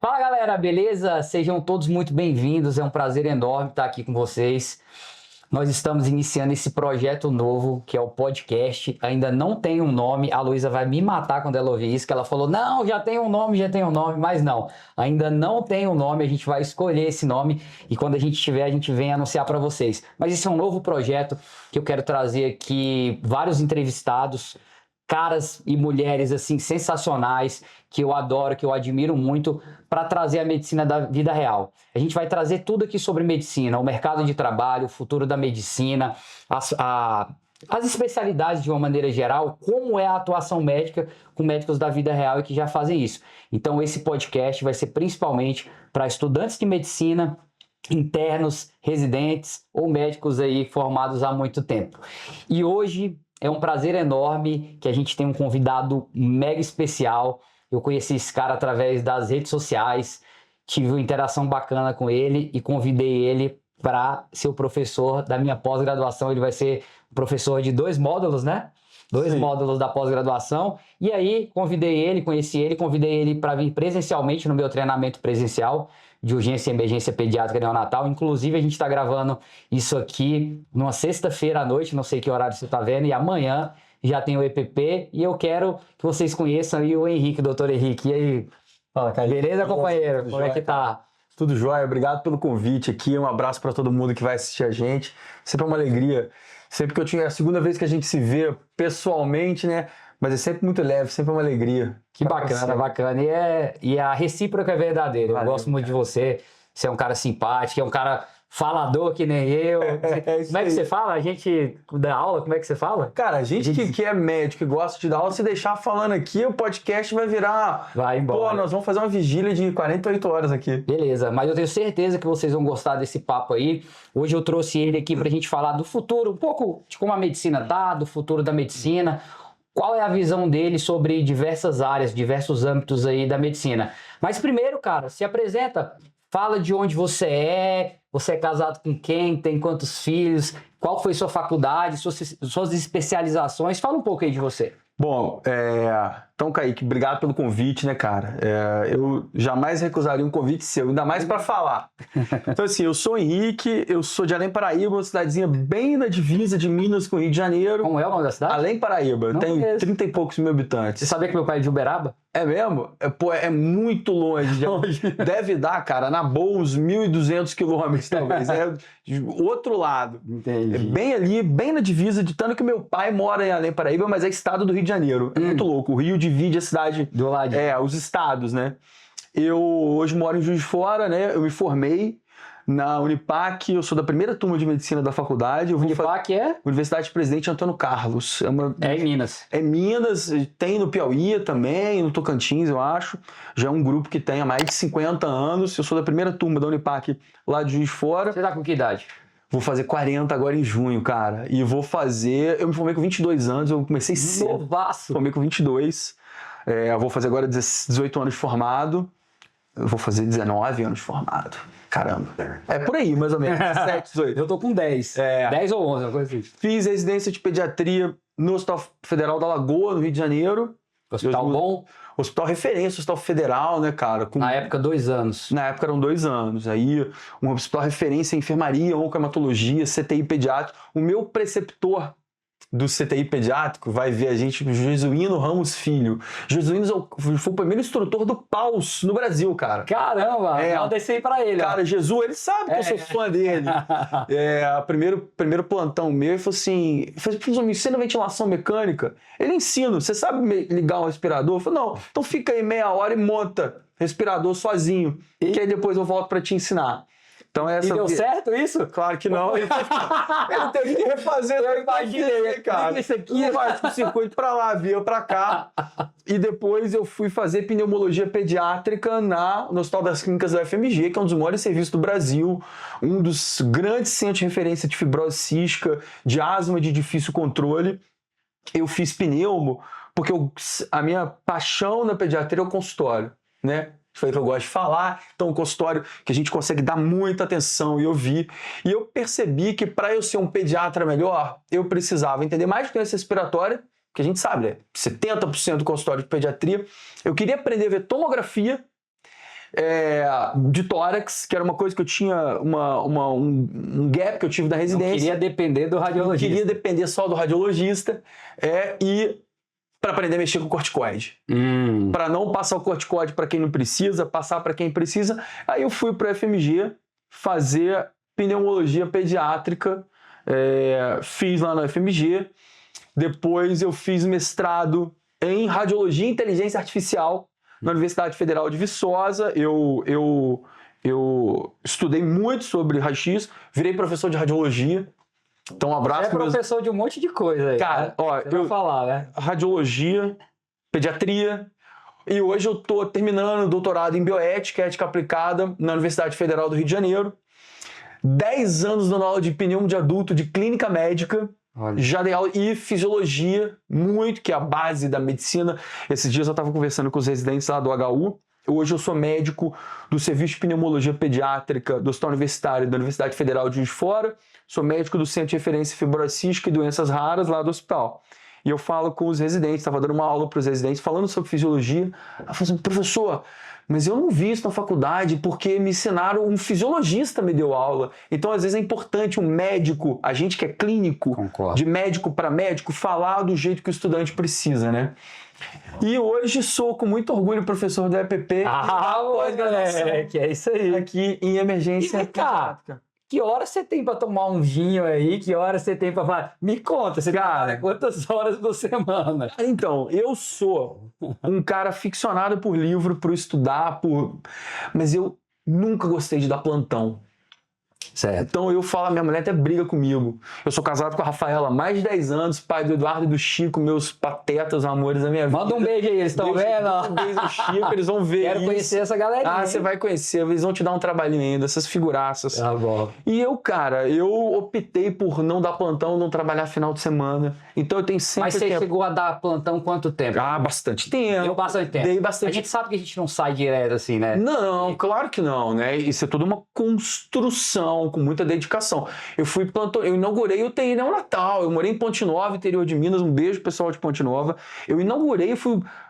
Fala galera, beleza? Sejam todos muito bem-vindos, é um prazer enorme estar aqui com vocês. Nós estamos iniciando esse projeto novo, que é o podcast. Ainda não tem um nome, a Luísa vai me matar quando ela ouvir isso, que ela falou, não, já tem um nome, mas não. Ainda não tem um nome, a gente vai escolher esse nome e quando a gente tiver, a gente vem anunciar para vocês. Mas esse é um novo projeto que eu quero trazer aqui vários entrevistados, caras e mulheres assim sensacionais, que eu adoro, que eu admiro muito, para trazer a medicina da vida real. A gente vai trazer tudo aqui sobre medicina, o mercado de trabalho, o futuro da medicina, as especialidades de uma maneira geral, como é a atuação médica com médicos da vida real e que já fazem isso. Então esse podcast vai ser principalmente para estudantes de medicina, internos, residentes ou médicos aí formados há muito tempo. E hoje é um prazer enorme que a gente tem um convidado mega especial. Eu conheci esse cara através das redes sociais, tive uma interação bacana com ele e convidei ele para ser o professor da minha pós-graduação. Ele vai ser professor de 2 módulos, né? 2 módulos da pós-graduação. E aí conheci ele, convidei ele para vir presencialmente no meu treinamento presencial de urgência e emergência pediátrica neonatal. Inclusive, a gente está gravando isso aqui numa sexta-feira à noite, não sei que horário você está vendo, e amanhã já tem o EPP, e eu quero que vocês conheçam aí o Henrique, doutor Henrique. E aí, Fala, Caio. beleza, companheiro? Como é que tá? Tudo jóia, obrigado pelo convite aqui, um abraço para todo mundo que vai assistir a gente, sempre é uma alegria, sempre que é a segunda vez que a gente se vê pessoalmente, né, mas é sempre muito leve, sempre é uma alegria. Que bacana, bacana, e a recíproca é verdadeira, eu gosto muito de você é um cara simpático, é um cara falador que nem eu. Como é que você fala? A gente dá aula, como é que você fala? Cara, a gente que é médico e gosta de dar aula, se deixar falando aqui, o podcast vai virar... Vai embora. Pô, nós vamos fazer uma vigília de 48 horas aqui. Beleza, mas eu tenho certeza que vocês vão gostar desse papo aí. Hoje eu trouxe ele aqui pra gente falar do futuro, um pouco de como a medicina tá, do futuro da medicina, qual é a visão dele sobre diversas áreas, diversos âmbitos aí da medicina. Mas primeiro, cara, se apresenta, fala de onde você é casado com quem, tem quantos filhos, qual foi sua faculdade, suas especializações, fala um pouco aí de você. Bom, então, Kaique, obrigado pelo convite, né, cara? Eu jamais recusaria um convite seu, ainda mais para falar. Então, assim, eu sou o Henrique, eu sou de Além Paraíba, uma cidadezinha bem na divisa de Minas com o Rio de Janeiro. Como é o nome da cidade? Além Paraíba, tem 30 e poucos mil habitantes. Você sabia que meu pai é de Uberaba? É mesmo? Pô, é muito longe. Deve dar, cara, na boa uns 1.200 quilômetros, talvez. É do outro lado. Entendi. É bem ali, bem na divisa, de tanto que meu pai mora em Além Paraíba, mas é estado do Rio de Janeiro. É muito louco. O Rio divide a cidade. Do lado. Os estados, né? Eu hoje moro em Juiz de Fora, né? Eu me formei na Unipac, eu sou da primeira turma de medicina da faculdade. Unipac é? Universidade Presidente Antônio Carlos. É em Minas. É em Minas, tem no Piauí também, no Tocantins, eu acho. Já é um grupo que tem há mais de 50 anos. Eu sou da primeira turma da Unipac lá de Juiz de Fora. Você tá com que idade? Vou fazer 40 agora em junho, cara. E vou fazer... Eu me formei com 22 anos, eu comecei cedo. Novaço! Formei com 22. Eu vou fazer agora 18 anos de formado. Eu vou fazer 19 anos de formado. Caramba. É por aí, mais ou menos. 17, 18. Eu tô com 10. 10 ou 11, uma coisa assim. Fiz residência de pediatria no Hospital Federal da Lagoa, no Rio de Janeiro. Hospital bom? Hospital referência, Hospital Federal, né, cara? Na época, 2 anos. Na época eram 2 anos. Aí, um hospital referência em enfermaria, oncohematologia, CTI pediátrico. O meu preceptor do CTI pediátrico vai ver a gente, Jesuíno Ramos Filho. Jesuíno foi o primeiro instrutor do PAUS no Brasil, cara. Caramba! Manda esse aí pra ele. Cara, Jesus, ele sabe que eu sou fã dele. Primeiro plantão meu, ele falou assim, me ensina ventilação mecânica. Ele ensina, você sabe ligar um respirador? Eu falei, não, então fica aí meia hora e monta respirador sozinho, que aí depois eu volto pra te ensinar. Então, E deu certo isso? Claro que não. Ele teve que refazer. Eu imaginei, cara. Isso aqui vai com circuito pra lá, via pra cá. E depois eu fui fazer pneumologia pediátrica no Hospital das Clínicas da UFMG, que é um dos maiores serviços do Brasil, um dos grandes centros de referência de fibrose cística, de asma de difícil controle. Eu fiz pneumo porque a minha paixão na pediatria é o consultório, né? Foi o que eu gosto de falar, então um consultório que a gente consegue dar muita atenção e ouvir. E eu percebi que para eu ser um pediatra melhor, eu precisava entender mais de doença respiratória, que a gente sabe, né? 70% do consultório de pediatria. Eu queria aprender a ver tomografia, de tórax, que era uma coisa que eu tinha, um gap que eu tive da residência. Não queria depender do Não radiologista. queria depender só do radiologista. E para aprender a mexer com corticoide. Para não passar o corticoide para quem não precisa, passar para quem precisa. Aí eu fui para o FMG fazer pneumologia pediátrica. Fiz lá no FMG. Depois eu fiz mestrado em radiologia e inteligência artificial na Universidade Federal de Viçosa. Eu estudei muito sobre raio-x, virei professor de radiologia. Então, um abraço. Você é professor de um monte de coisa aí. Cara, ó, Você vai falar, né? Radiologia, pediatria. E hoje eu tô terminando o doutorado em bioética, ética aplicada na Universidade Federal do Rio de Janeiro. 10 anos dando aula de pneumo de adulto, de clínica médica. Olha. Já dei aula e fisiologia, muito, que é a base da medicina. Esses dias eu estava conversando com os residentes lá do HU. Hoje eu sou médico do Serviço de Pneumologia Pediátrica do Hospital Universitário da Universidade Federal de Juiz de Fora. Sou médico do Centro de Referência Fibrocística e Doenças Raras lá do hospital. E eu falo com os residentes, estava dando uma aula para os residentes, falando sobre fisiologia. Eu falo assim, professor, mas eu não vi isso na faculdade porque me ensinaram, um fisiologista me deu aula. Então, às vezes, é importante um médico, a gente que é clínico, Concordo. de médico para médico, falar do jeito que o estudante precisa, né? E hoje sou com muito orgulho professor do EPP. Pois, galera, que é isso aí. Aqui em emergência. E vem cá, que hora você tem pra tomar um vinho aí? Que hora você tem pra... Me conta, você trabalha quantas horas por semana? Então, eu sou um cara ficcionado por livro, por estudar, mas eu nunca gostei de dar plantão. Certo. Então eu falo, minha mulher até briga comigo. Eu sou casado com a Rafaela há mais de 10 anos, pai do Eduardo e do Chico, meus patetas, amores da minha vida. Manda um beijo aí, eles estão vendo? Um beijo do Chico, eles vão ver. Quero conhecer essa galerinha. Ah, você vai conhecer, eles vão te dar um trabalhinho ainda, essas figuraças. Tá bom. E eu, cara, eu optei por não dar plantão, não trabalhar final de semana. Então eu tenho sempre Mas você chegou a dar plantão quanto tempo? bastante tempo. Deu bastante tempo. Dei bastante. A gente sabe que a gente não sai direto assim, né? Não, claro que não, né? Isso é toda uma construção com muita dedicação. Eu inaugurei o UTI neonatal, eu morei em Ponte Nova, interior de Minas, um beijo pessoal de Ponte Nova. Eu inaugurei,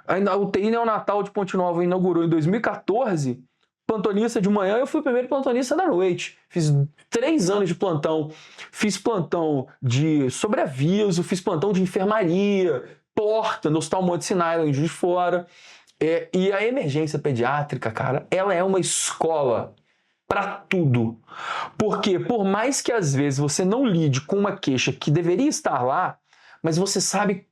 a UTI neonatal de Ponte Nova inaugurou em 2014, plantonista de manhã, eu fui o primeiro plantonista da noite. Fiz 3 anos de plantão, fiz plantão de sobreaviso, fiz plantão de enfermaria, porta, no Hospital Monte Sinai, lá em Juiz de Fora. E a emergência pediátrica, cara, ela é uma escola para tudo. Porque por mais que às vezes você não lide com uma queixa que deveria estar lá, mas você sabe,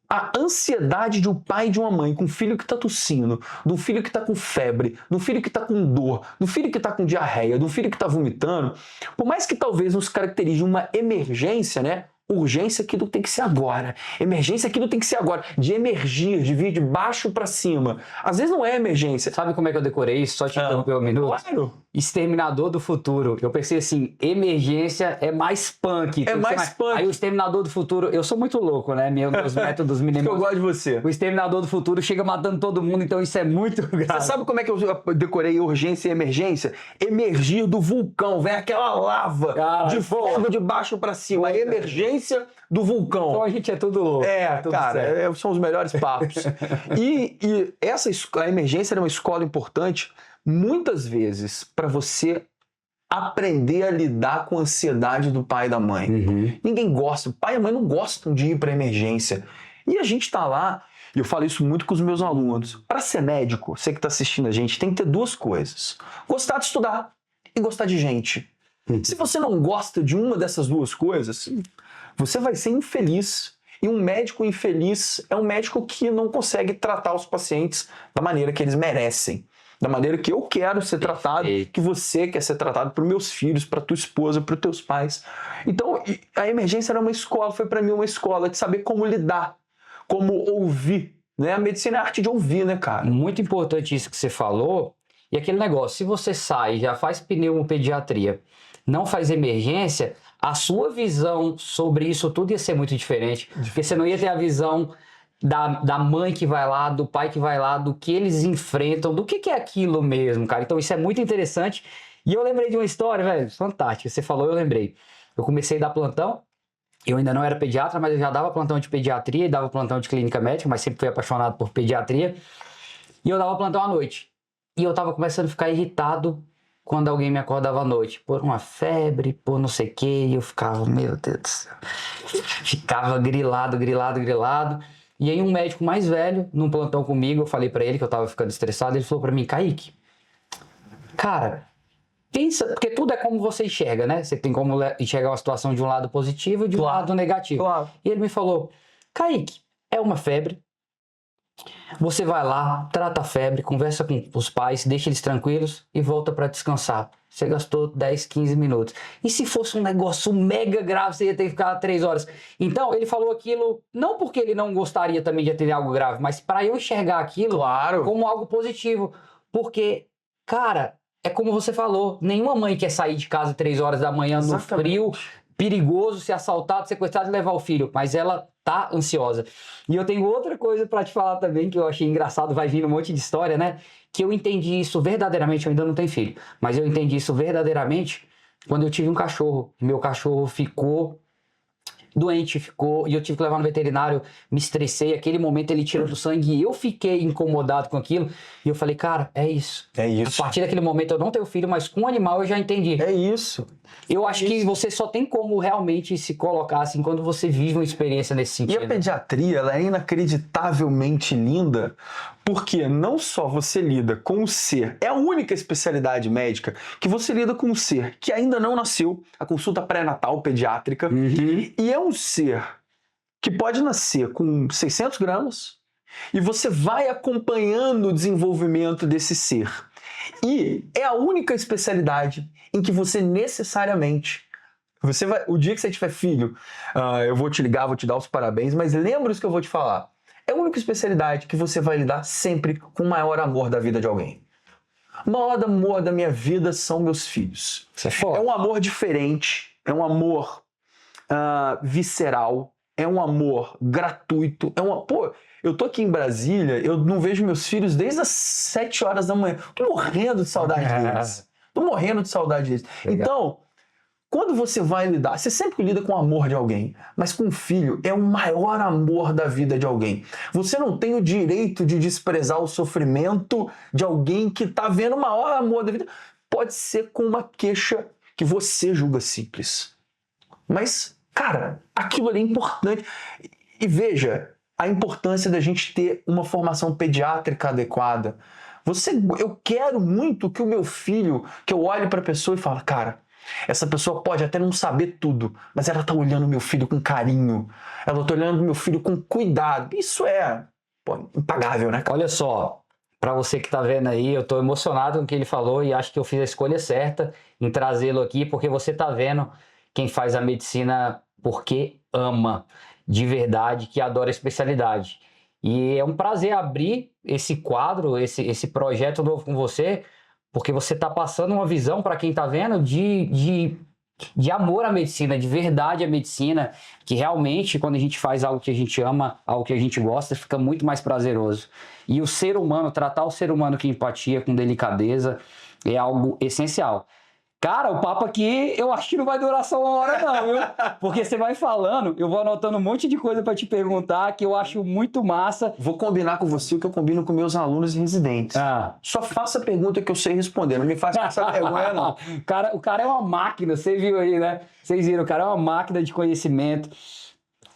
a ansiedade de um pai e de uma mãe com um filho que está tossindo, de um filho que está com febre, de um filho que está com dor, de um filho que está com diarreia, de um filho que está vomitando, por mais que talvez nos caracterize uma emergência, né? Urgência, aquilo tem que ser agora. Emergência, aquilo tem que ser agora. De emergir, de vir de baixo para cima. Às vezes não é emergência. Sabe como é que eu decorei isso? Só te interromper um minuto. Claro. Exterminador do Futuro. Eu pensei assim, emergência é mais punk. É mais punk. Aí o Exterminador do Futuro, eu sou muito louco, né? Meus métodos mínimos. Eu gosto de você. O Exterminador do Futuro chega matando todo mundo, então isso é muito grave. Você sabe como é que eu decorei urgência e emergência? Emergir do vulcão. Vem aquela lava de fogo de baixo para cima. A emergência do vulcão. Então a gente é tudo louco. Tudo cara, são os melhores papos. e a emergência era uma escola importante, muitas vezes, para você aprender a lidar com a ansiedade do pai e da mãe. Uhum. Ninguém gosta, o pai e a mãe não gostam de ir para emergência. E a gente está lá, e eu falo isso muito com os meus alunos. Para ser médico, você que está assistindo a gente, tem que ter 2 coisas: gostar de estudar e gostar de gente. Se você não gosta de uma dessas 2 coisas, você vai ser infeliz. E um médico infeliz é um médico que não consegue tratar os pacientes da maneira que eles merecem. Da maneira que eu quero ser tratado, que você quer ser tratado, para os meus filhos, para tua esposa, para os teus pais. Então, a emergência era uma escola, foi para mim uma escola de saber como lidar, como ouvir. Né? A medicina é a arte de ouvir, né, cara? Muito importante isso que você falou. E aquele negócio, se você sai, já faz pneumopediatria, não faz emergência, a sua visão sobre isso tudo ia ser muito diferente. Porque você não ia ter a visão da mãe que vai lá, do pai que vai lá, do que eles enfrentam, do que é aquilo mesmo, cara. Então isso é muito interessante. E eu lembrei de uma história, velho, fantástica. Você falou, eu lembrei. Eu comecei a dar plantão, eu ainda não era pediatra, mas eu já dava plantão de pediatria e dava plantão de clínica médica, mas sempre fui apaixonado por pediatria. E eu dava plantão à noite. E eu tava começando a ficar irritado quando alguém me acordava à noite, por uma febre, por não sei o que, e eu ficava, meu Deus do céu, ficava grilado. E aí um médico mais velho, num plantão comigo, eu falei pra ele que eu tava ficando estressado, ele falou pra mim, Kaique, cara, pensa, porque tudo é como você enxerga, né? Você tem como enxergar uma situação de um lado positivo e de um lado negativo. Claro. E ele me falou, Kaique, é uma febre, você vai lá, trata a febre, conversa com os pais, deixa eles tranquilos e volta pra descansar. Você gastou 10, 15 minutos. E se fosse um negócio mega grave, você ia ter que ficar 3 horas. Então, ele falou aquilo, não porque ele não gostaria também de ter algo grave, mas para eu enxergar aquilo como algo positivo. Porque, cara, é como você falou, nenhuma mãe quer sair de casa 3 horas da manhã no frio, perigoso, ser assaltado, sequestrado e levar o filho. Mas ela tá ansiosa. E eu tenho outra coisa para te falar também, que eu achei engraçado, vai vir um monte de história, né? Que eu entendi isso verdadeiramente, eu ainda não tenho filho, mas eu entendi isso verdadeiramente quando eu tive um cachorro. Meu cachorro ficou doente, e eu tive que levar no veterinário, me estressei, aquele momento ele tirou do sangue e eu fiquei incomodado com aquilo, e eu falei, cara, é isso. É isso. A partir daquele momento eu não tenho filho, mas com o animal eu já entendi. É isso. Eu acho que você só tem como realmente se colocar assim quando você vive uma experiência nesse sentido. E a pediatria, ela é inacreditavelmente linda, porque não só você lida com o ser, é a única especialidade médica que você lida com um ser que ainda não nasceu, a consulta pré-natal pediátrica, e é um ser que pode nascer com 600 gramas e você vai acompanhando o desenvolvimento desse ser. E é a única especialidade em que você necessariamente... o dia que você tiver filho, eu vou te ligar, vou te dar os parabéns, mas lembra isso que eu vou te falar. É a única especialidade que você vai lidar sempre com o maior amor da vida de alguém. O maior amor da minha vida são meus filhos. Isso é foda. É um amor diferente, é um amor visceral, é um amor gratuito, Pô, eu tô aqui em Brasília, eu não vejo meus filhos desde as 7 horas da manhã. Tô morrendo de saudade deles. Então, quando você vai lidar, você sempre lida com o amor de alguém, mas com o filho é o maior amor da vida de alguém. Você não tem o direito de desprezar o sofrimento de alguém que tá vendo o maior amor da vida. Pode ser com uma queixa que você julga simples. Mas, cara, aquilo ali é importante. E veja a importância da gente ter uma formação pediátrica adequada. Eu quero muito que o meu filho, que eu olhe para a pessoa e fale, cara, essa pessoa pode até não saber tudo, mas ela tá olhando meu filho com carinho, ela tá olhando meu filho com cuidado. Isso é impagável, né? Olha só, para você que tá vendo aí, eu tô emocionado com o que ele falou e acho que eu fiz a escolha certa em trazê-lo aqui, porque você tá vendo quem faz a medicina porque ama de verdade, que adora a especialidade. E é um prazer abrir esse quadro, esse projeto novo com você, porque você está passando uma visão para quem está vendo de amor à medicina, de verdade à medicina, que realmente quando a gente faz algo que a gente ama, algo que a gente gosta, fica muito mais prazeroso. E o ser humano, tratar o ser humano com empatia, com delicadeza, é algo essencial. Cara, o papo aqui eu acho que não vai durar só 1 hora não, viu? Porque você vai falando, eu vou anotando um monte de coisa para te perguntar que eu acho muito massa. Vou combinar com você o que eu combino com meus alunos e residentes. Só faça a pergunta que eu sei responder, não me faça passar vergonha não. O cara é uma máquina, você viu aí, né? Vocês viram, o cara é uma máquina de conhecimento.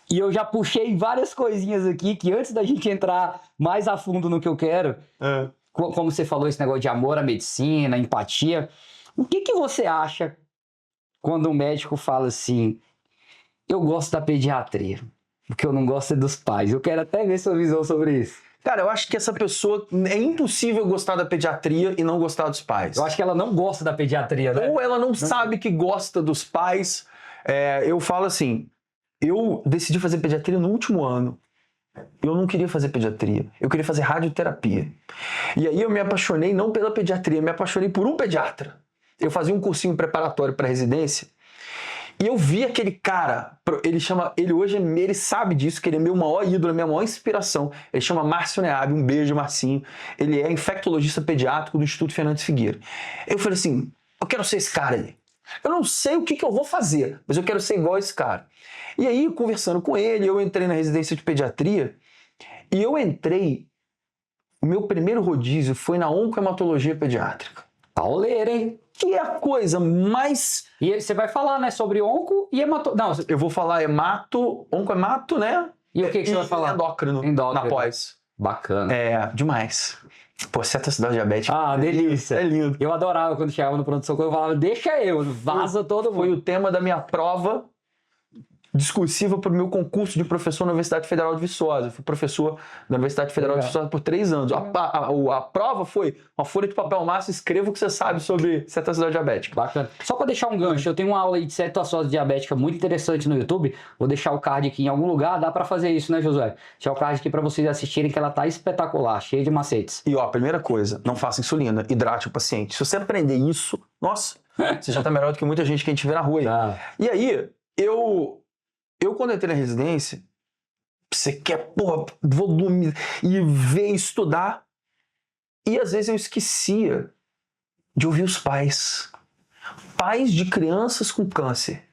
E eu já puxei várias coisinhas aqui que antes da gente entrar mais a fundo no que eu quero, como você falou, esse negócio de amor à medicina, empatia... O que você acha quando um médico fala assim, eu gosto da pediatria, o que eu não gosto é dos pais? Eu quero até ver sua visão sobre isso. Cara, eu acho que essa pessoa, é impossível gostar da pediatria e não gostar dos pais. Eu acho que ela não gosta da pediatria, né? Ou ela não sabe que gosta dos pais. Eu falo assim, eu decidi fazer pediatria no último ano. Eu não queria fazer pediatria, eu queria fazer radioterapia. E aí eu me apaixonei não pela pediatria, eu me apaixonei por um pediatra. Eu fazia um cursinho preparatório para residência e eu vi aquele cara, ele sabe disso, que ele é meu maior ídolo, minha maior inspiração. Ele chama Márcio Neab, um beijo, Marcinho. Ele é infectologista pediátrico do Instituto Fernandes Figueiredo. Eu falei assim, eu quero ser esse cara aí. Eu não sei o que eu vou fazer, mas eu quero ser igual a esse cara. E aí, conversando com ele, eu entrei na residência de pediatria e eu entrei o meu primeiro rodízio foi na oncohematologia pediátrica. Pauleira, hein? Que é a coisa mais... E você vai falar, né, sobre onco e hemato... Não, Eu vou falar oncohemato, né? e o que você vai falar? Endócrino. Na pós. Bacana. É, demais. Pô, cetoacidose diabética. Ah, delícia. É lindo. Eu adorava quando chegava no pronto-socorro, eu falava, deixa eu, vaza todo mundo. Foi o tema da minha prova discursiva para o meu concurso de professor na Universidade Federal de Viçosa. Eu fui professor da Universidade Federal de Viçosa por 3 anos. A prova foi uma folha de papel massa, escreva o que você sabe sobre cetoacidose diabética. Bacana. Só para deixar um gancho, eu tenho uma aula aí de cetoacidose diabética muito interessante no YouTube. Vou deixar o card aqui em algum lugar. Dá para fazer isso, né, Josué? Deixar o card aqui para vocês assistirem, que ela tá espetacular, cheia de macetes. E ó, primeira coisa, não faça insulina, hidrate o paciente. Se você aprender isso, nossa, você já tá melhor do que muita gente que a gente vê na rua aí. Tá. E aí, eu quando entrei na residência, você quer, porra, volume e ver, estudar. E às vezes eu esquecia de ouvir os pais. Pais de crianças com câncer.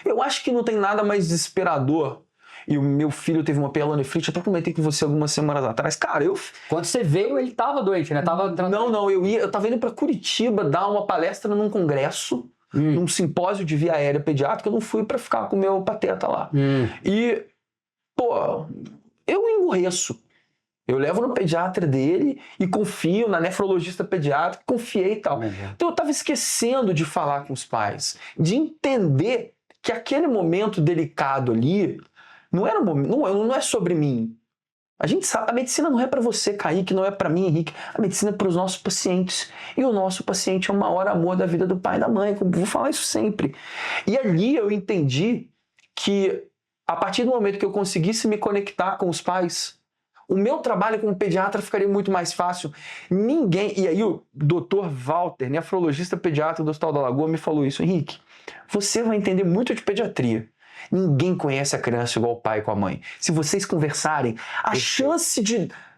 Eu acho que não tem nada mais desesperador. E o meu filho teve uma pielonefrite, até comentei com você algumas semanas atrás. Cara, Quando você veio, ele tava doente, né? Tava entrando... Não, eu tava indo para Curitiba dar uma palestra num congresso, num simpósio de via aérea pediátrica. Eu não fui para ficar com o meu pateta lá. E, pô, eu emburreço. Eu levo no pediatra dele e confio na nefrologista pediátrica, confiei e tal. Então eu tava esquecendo de falar com os pais, de entender que aquele momento delicado ali não era um momento, não é sobre mim. A gente sabe, a medicina não é para você, Kaique, não é para mim, Henrique. A medicina é para os nossos pacientes. E o nosso paciente é o maior amor da vida do pai e da mãe. Eu vou falar isso sempre. E ali eu entendi que, a partir do momento que eu conseguisse me conectar com os pais, o meu trabalho como pediatra ficaria muito mais fácil. E aí o Dr. Walter, nefrologista pediatra do Hospital da Lagoa, me falou isso. Henrique, você vai entender muito de pediatria. Ninguém conhece a criança igual o pai com a mãe. Se vocês conversarem, a chance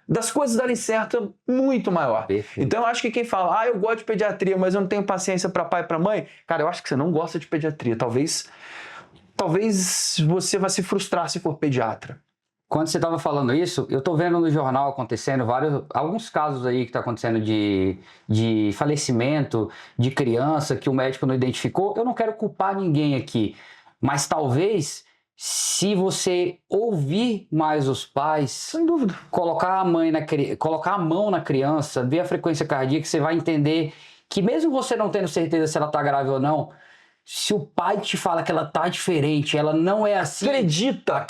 das coisas darem certo é muito maior. Perfeito. Então eu acho que quem fala, eu gosto de pediatria, mas eu não tenho paciência para pai e para mãe, cara, eu acho que você não gosta de pediatria. Talvez você vá se frustrar se for pediatra. Quando você estava falando isso, eu tô vendo no jornal acontecendo alguns casos aí que tá acontecendo de falecimento de criança que o médico não identificou. Eu não quero culpar ninguém aqui, mas talvez, se você ouvir mais os pais, Sem dúvida, colocar a mão na criança, ver a frequência cardíaca, você vai entender que mesmo você não tendo certeza se ela tá grave ou não, se o pai te fala que ela tá diferente, ela não é assim... Acredita.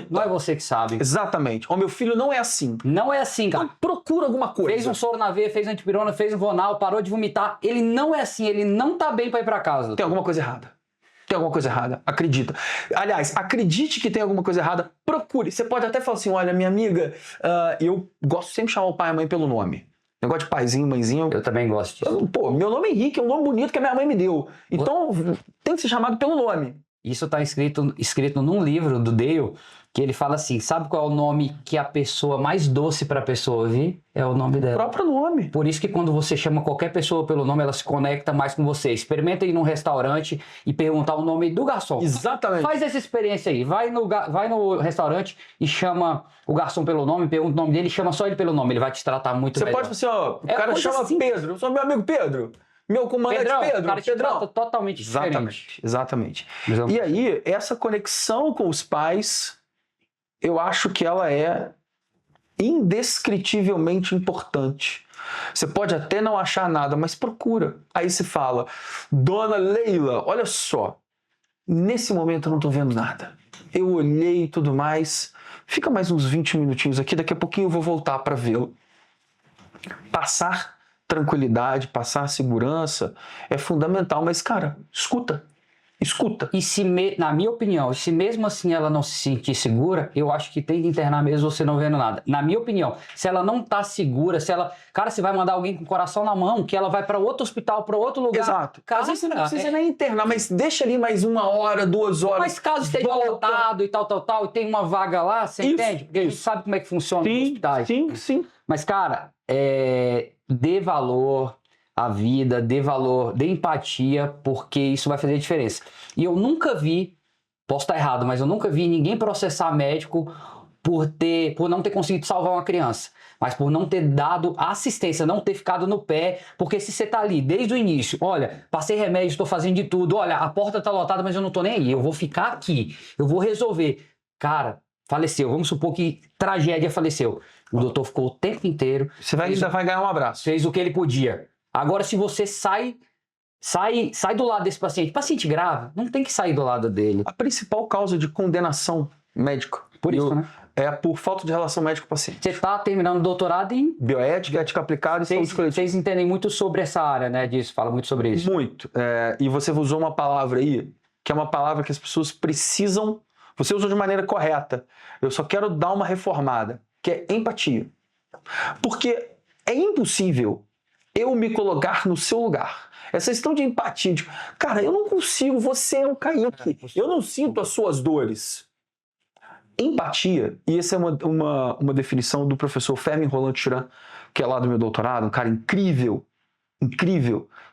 Não é você que sabe. Exatamente. O meu filho não é assim. Não é assim, cara. Então procura alguma coisa. Fez um soro na veia, fez antipirona, fez um Vonal, parou de vomitar. Ele não é assim, ele não tá bem pra ir pra casa. Tem alguma coisa errada. Tem alguma coisa errada. Acredita. Aliás, acredite que tem alguma coisa errada. Procure. Você pode até falar assim, olha, minha amiga, eu gosto sempre de chamar o pai e a mãe pelo nome. Negócio de paizinho, mãezinho. Eu também gosto disso. Pô, meu nome é Henrique, é um nome bonito que a minha mãe me deu. Então, tem que ser chamado pelo nome. Isso tá escrito num livro do Dale, que ele fala assim, sabe qual é o nome que a pessoa mais doce pra pessoa ouvir? É o nome O dela. próprio nome. Por isso que quando você chama qualquer pessoa pelo nome, ela se conecta mais com você. Experimenta ir num restaurante e perguntar o nome do garçom. Exatamente. Faz essa experiência aí. Vai no restaurante e chama o garçom pelo nome, pergunta o nome dele e chama só ele pelo nome. Ele vai te tratar muito Você melhor. pode falar assim, o cara coisa chama simples. Pedro. Eu sou meu amigo Pedro. Meu comandante Pedrão, Pedro. o cara te Pedrão. trata totalmente diferente. Exatamente. E aí, essa conexão com os pais, eu acho que ela é indescritivelmente importante. Você pode até não achar nada, mas procura. Aí se fala, Dona Leila, olha só, nesse momento eu não estou vendo nada. Eu olhei e tudo mais, fica mais uns 20 minutinhos aqui, daqui a pouquinho eu vou voltar para vê-lo. Passar tranquilidade, passar segurança é fundamental, mas cara, escuta. E na minha opinião, se mesmo assim ela não se sentir segura, eu acho que tem que internar mesmo você não vendo nada. Na minha opinião, se ela não tá segura, cara, você vai mandar alguém com o coração na mão, que ela vai para outro hospital, para outro lugar. Exato. Cara, às vezes você não precisa nem internar, mas deixa ali mais 1 hora, 2 horas. Mas caso esteja lotado e tal, e tem uma vaga lá, você entende? Porque a gente sabe como é que funciona os hospitais. Sim. Mas, cara, dê valor à vida, dê valor, dê empatia, porque isso vai fazer a diferença. E eu nunca vi, posso estar errado, mas eu nunca vi ninguém processar médico por não ter conseguido salvar uma criança. mas por não ter dado assistência, não ter ficado no pé, porque se você tá ali desde o início, olha, passei remédio, estou fazendo de tudo, olha, a porta tá lotada, mas eu não tô nem aí, eu vou ficar aqui, eu vou resolver. Cara, faleceu, vamos supor que tragédia, faleceu. O doutor ficou o tempo inteiro. Você ainda vai ganhar um abraço. Fez o que ele podia. Agora, se você sai do lado desse paciente grave, não tem que sair do lado dele. A principal causa de condenação médica, Por isso, né? é por falta de relação médico-paciente. Você está terminando o doutorado em Bioética, ética aplicada e saúde coletiva. Vocês entendem muito sobre essa área, né? Disso, fala muito sobre isso. Muito. E você usou uma palavra aí, que é uma palavra que as pessoas precisam. Você usou de maneira correta. Eu só quero dar uma reformada, que é empatia. Porque é impossível eu me colocar no seu lugar. Essa questão de empatia, de, cara, eu não consigo, você é o Kaique, eu não sinto as suas dores. Empatia, e essa é uma definição do professor Fermin Roland Turan, que é lá do meu doutorado, um cara incrível,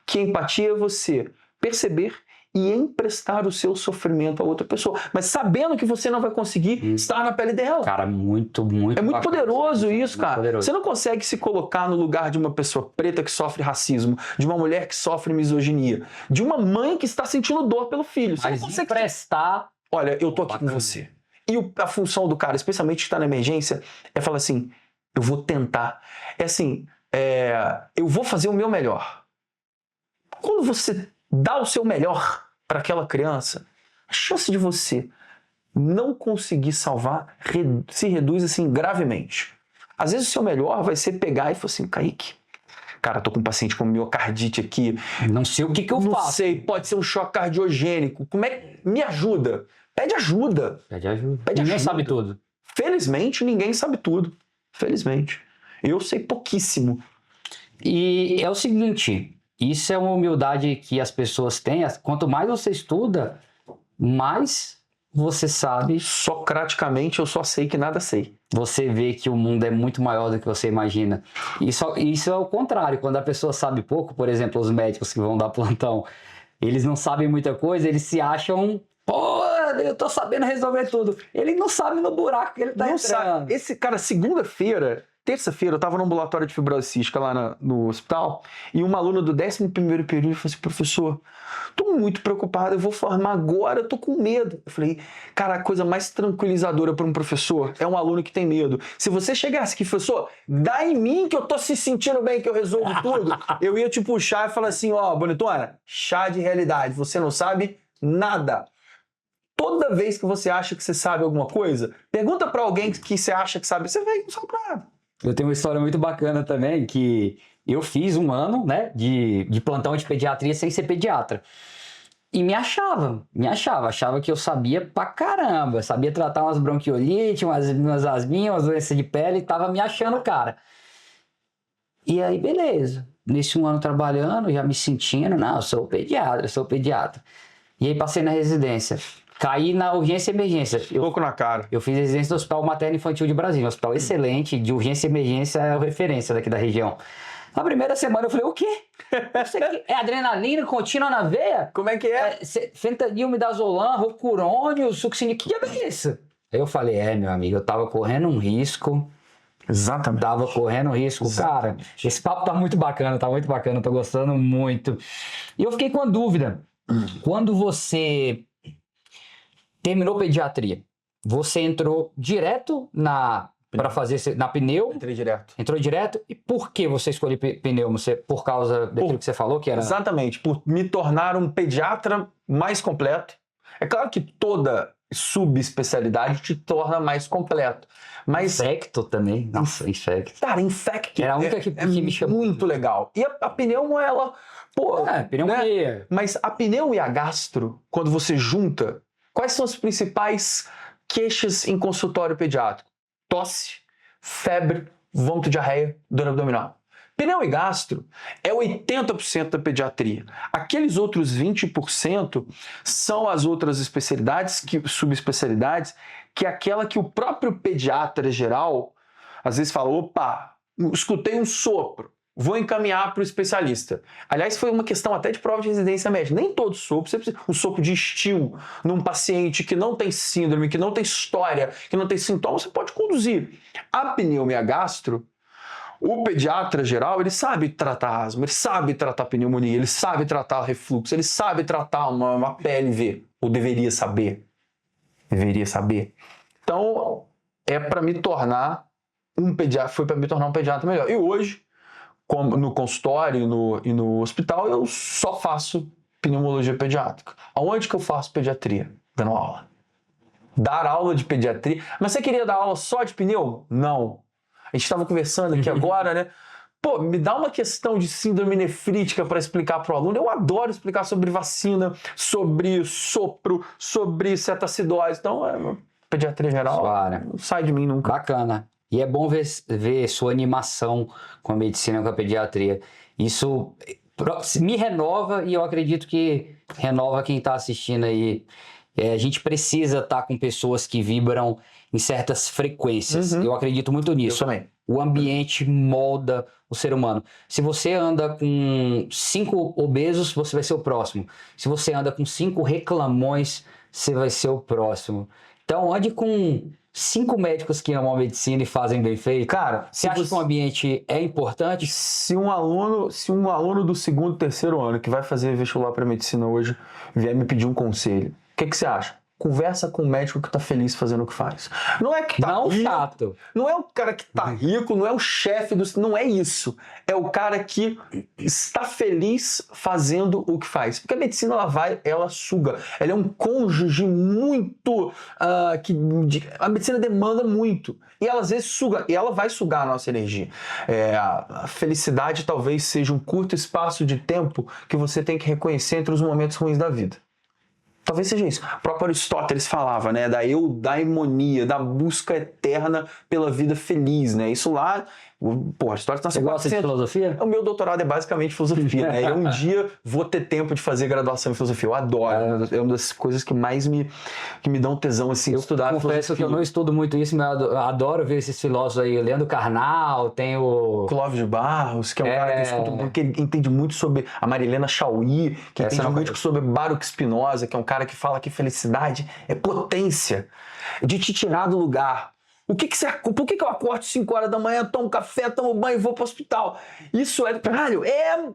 que empatia é você perceber e emprestar o seu sofrimento a outra pessoa, mas sabendo que você não vai conseguir estar na pele dela. Cara, muito É muito poderoso isso, muito cara. poderoso. Você não consegue se colocar no lugar de uma pessoa preta que sofre racismo, de uma mulher que sofre misoginia, de uma mãe que está sentindo dor pelo filho. Você Mas não consegue emprestar... Olha, eu tô aqui com Bacana. você. E a função do cara, especialmente que está na emergência, é falar assim, eu vou tentar. É assim, eu vou fazer o meu melhor. Quando você dá o seu melhor para aquela criança, a chance de você não conseguir salvar se reduz assim gravemente. Às vezes o seu melhor vai ser pegar e falar assim, Kaique, cara, tô com um paciente com miocardite aqui, Não sei o que eu não faço. sei, pode ser um choque cardiogênico, me ajuda. Pede ajuda. Pede ajuda. Pede Ninguém ajuda. sabe tudo. Felizmente, ninguém sabe tudo. Felizmente. Eu sei pouquíssimo. E é o seguinte, isso é uma humildade que as pessoas têm. Quanto mais você estuda, mais você sabe. Socraticamente, eu só sei que nada sei. Você vê que o mundo é muito maior do que você imagina. Isso é o contrário. Quando a pessoa sabe pouco, por exemplo, os médicos que vão dar plantão, eles não sabem muita coisa, eles se acham... Pô, eu tô sabendo resolver tudo. Ele não sabe no buraco que ele tá Não entrando. sabe. Esse cara, terça-feira, eu tava num ambulatório de fibrose cística lá no hospital, e uma aluna do 11º período falou assim, professor, tô muito preocupado, eu vou formar agora, eu tô com medo. Eu falei, cara, a coisa mais tranquilizadora para um professor é um aluno que tem medo. Se você chegasse aqui, professor, dá em mim que eu tô se sentindo bem, que eu resolvo tudo, eu ia te puxar e falar assim, ó, bonitona, chá de realidade, você não sabe nada. Toda vez que você acha que você sabe alguma coisa, pergunta pra alguém que você acha que sabe, você vê que não sabe nada. Eu tenho uma história muito bacana também, que eu fiz um ano, né, de plantão de pediatria sem ser pediatra. E achava que eu sabia pra caramba, sabia tratar umas bronquiolites, umas asminhas, umas doenças de pele, e tava me achando, cara. E aí, beleza. Nesse um ano trabalhando, já me sentindo, não, eu sou pediatra. E aí passei na residência. Caí na urgência e emergência. Pouco na cara. Eu fiz residência no Hospital Materno Infantil de Brasília, um hospital excelente, de urgência e emergência, é a referência daqui da região. Na primeira semana eu falei, o quê? Isso aqui é adrenalina contínua na veia? Como é que é? Fentanil, midazolam, rocurônio, succinil, que diabo é isso? Aí eu falei, meu amigo, eu tava correndo um risco. Exatamente. Tava correndo risco. Cara, esse papo tá muito bacana, tô gostando muito. E eu fiquei com a dúvida. Quando você terminou pediatria, você entrou direto para fazer na pneu? Entrei direto. Entrou direto? E por que você escolheu pneu? Por causa daquilo que você falou, que era... Exatamente, por me tornar um pediatra mais completo. É claro que toda subespecialidade te torna mais completo. Mas, Infecto também. Nossa, infecto. cara, infecto Era a única que me chamou. muito legal. E a pneumo, ela... Pô, pneumonia. né? Mas a pneumo e a gastro, quando você junta, quais são as principais queixas em consultório pediátrico? Tosse, febre, vômito, diarreia, dor abdominal. Pneu e gastro é 80% da pediatria. Aqueles outros 20% são as outras especialidades, subespecialidades, que é aquela que o próprio pediatra geral às vezes fala, opa, escutei um sopro, vou encaminhar para o especialista. Aliás, foi uma questão até de prova de residência médica. Nem todo sopro, você precisa um sopro de estio num paciente que não tem síndrome, que não tem história, que não tem sintomas, você pode conduzir. A pneumonia gastro, O pediatra geral, ele sabe tratar asma, ele sabe tratar pneumonia, ele sabe tratar refluxo, ele sabe tratar uma PLV, ou deveria saber. Deveria saber. Então, é para me tornar um pediatra, foi para me tornar um pediatra melhor. E hoje, como no consultório e no hospital, eu só faço pneumologia pediátrica. Aonde que eu faço pediatria? Dando aula. Dar aula de pediatria. Mas você queria dar aula só de pneu? Não. A gente estava conversando aqui agora, né? Pô, me dá uma questão de síndrome nefrítica para explicar para o aluno. Eu adoro explicar sobre vacina, sobre sopro, sobre cetacidose. Então, pediatria geral, não sai de mim nunca. Bacana. E é bom ver sua animação com a medicina e com a pediatria. Isso me renova e eu acredito que renova quem está assistindo aí. A gente precisa estar com pessoas que vibram em certas frequências. Eu acredito muito nisso. Eu também. O ambiente molda o ser humano. Se você anda com 5 obesos, você vai ser o próximo. Se você anda com 5 reclamões, você vai ser o próximo. Então, ande com 5 médicos que amam a medicina e fazem bem feito. Cara, você acha que o ambiente é importante? Se um aluno do 2º, 3º ano que vai fazer vestibular para medicina hoje vier me pedir um conselho, o que você acha? Conversa com o médico que tá feliz fazendo o que faz. Não é que tá não rico, chato. Não é o cara que tá rico, não é o chefe do... Não é isso. É o cara que está feliz fazendo o que faz. Porque a medicina, ela suga. Ela é um cônjuge muito... a medicina demanda muito. E ela às vezes suga. E ela vai sugar a nossa energia. A felicidade talvez seja um curto espaço de tempo que você tem que reconhecer entre os momentos ruins da vida. Talvez seja isso. O próprio Aristóteles falava, né, da eudaimonia, da busca eterna pela vida feliz, né? Isso lá, Aristóteles nasceu. Você gosta de filosofia? O meu doutorado é basicamente filosofia, né? Eu um dia vou ter tempo de fazer graduação em filosofia. Eu adoro. É uma das coisas que mais me dão tesão, assim, de estudar filosofia. Eu confesso que eu não estudo muito isso, mas eu adoro ver esses filósofos aí. Leandro Carnal, tem o... Clóvis de Barros, que é um cara que eu escuto muito, que ele entende muito sobre a Marilena Chauí, que entende muito sobre Baruch Spinoza, que é um cara que fala que felicidade é potência de te tirar do lugar. Por que eu acordo 5 horas da manhã, tomo café, tomo banho e vou pro hospital? Isso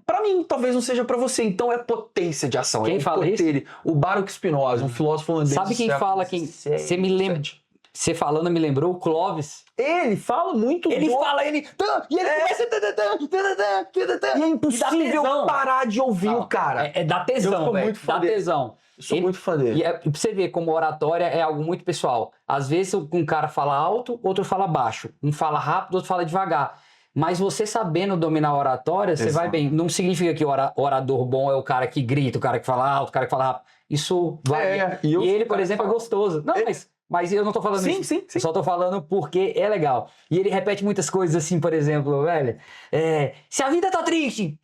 pra mim, talvez não seja pra você. Então é potência de ação. Quem fala isso? O Baruch Spinoza, um filósofo holandês. Sabe quem fala? Você me lembra? Você falando me lembrou o Clóvis. Ele fala muito. E ele começa... E é impossível parar de ouvir o cara. Dá tesão, velho. Dá tesão. Eu sou muito fã dele. E pra você ver como oratória é algo muito pessoal. Às vezes um cara fala alto, outro fala baixo. Um fala rápido, outro fala devagar. Mas você sabendo dominar a oratória, você vai bem. Não significa que o orador bom é o cara que grita, o cara que fala alto, o cara que fala rápido. Isso vai. E ele, por exemplo, é gostoso. Não, mas eu não tô falando isso. Sim. Eu só tô falando porque é legal. E ele repete muitas coisas assim, por exemplo, velho. Se a vida tá triste,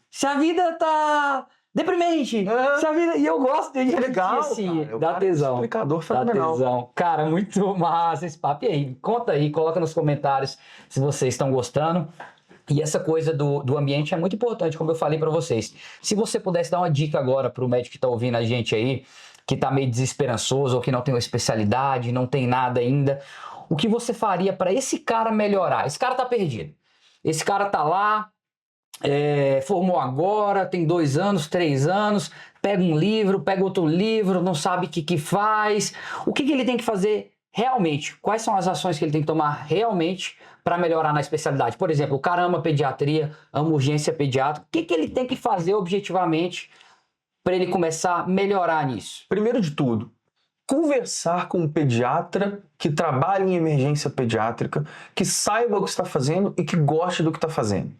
se a vida tá deprimente, se a vida... E eu gosto dele. É legal, assim, cara. dá tesão. Explicador fenomenal. Dá tesão. Cara, muito massa esse papo. E aí, conta aí, coloca nos comentários se vocês estão gostando. E essa coisa do ambiente é muito importante, como eu falei para vocês. Se você pudesse dar uma dica agora para o médico que está ouvindo a gente aí, que está meio desesperançoso ou que não tem uma especialidade, não tem nada ainda, o que você faria para esse cara melhorar? Esse cara tá perdido. Esse cara tá lá, formou agora, tem 2 anos, 3 anos, pega um livro, pega outro livro, não sabe o que faz. O que ele tem que fazer realmente? Quais são as ações que ele tem que tomar realmente para melhorar na especialidade? Por exemplo, o cara ama pediatria, ama urgência pediátrica. O que ele tem que fazer objetivamente para ele começar a melhorar nisso? Primeiro de tudo, conversar com um pediatra que trabalha em emergência pediátrica, que saiba o que está fazendo e que goste do que está fazendo.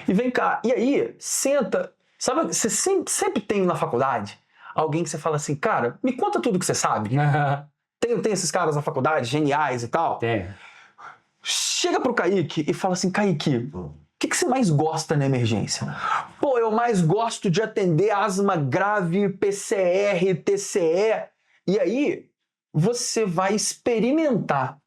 E vem cá, e aí, senta, sabe, você sempre tem na faculdade alguém que você fala assim, cara, me conta tudo que você sabe. Tem esses caras na faculdade, geniais e tal. Tem. Chega pro Kaique e fala assim, Kaique, o que você mais gosta na emergência? Pô, eu mais gosto de atender asma grave, PCR, TCE. E aí, você vai experimentar.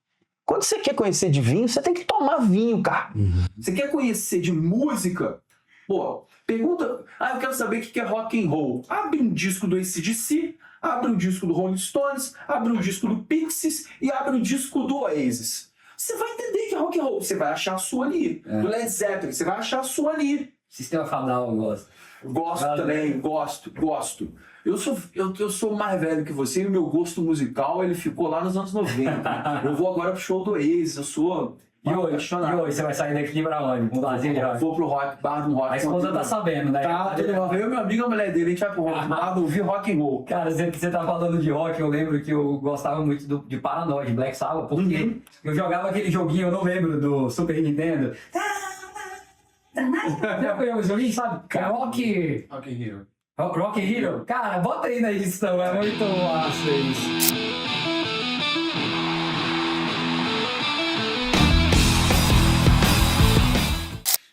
Quando você quer conhecer de vinho, você tem que tomar vinho, cara. Você quer conhecer de música? Pô, pergunta... eu quero saber o que é rock and roll. Abre um disco do AC/DC, abre um disco do Rolling Stones, abre um disco do Pixies e abre um disco do Oasis. você vai entender que é rock and roll. Você vai achar a sua ali. Do Led Zeppelin, você vai achar a sua ali. Sistema Fadal, eu gosto. Gosto também, gosto. Eu sou mais velho que você e o meu gosto musical ele ficou lá nos anos 90. Eu vou agora pro show do Oasis, eu sou apaixonado. E hoje você vai sair daqui pra onde? Um barzinho de rock? Vou pro rock, bar no rock. A esposa tá sabendo, né? Tá, eu e meu amigo, a mulher dele, a gente vai pro rock, bar, ouvir rock and roll. Cara, você tá falando de rock, eu lembro que eu gostava muito de Paranoid, de Black Sabbath, porque eu jogava aquele joguinho, eu não lembro, do Super Nintendo. Já conheceu o joguinho, sabe? Rock Hero. Rock Hero? Cara, bota aí na edição, é muito massa isso.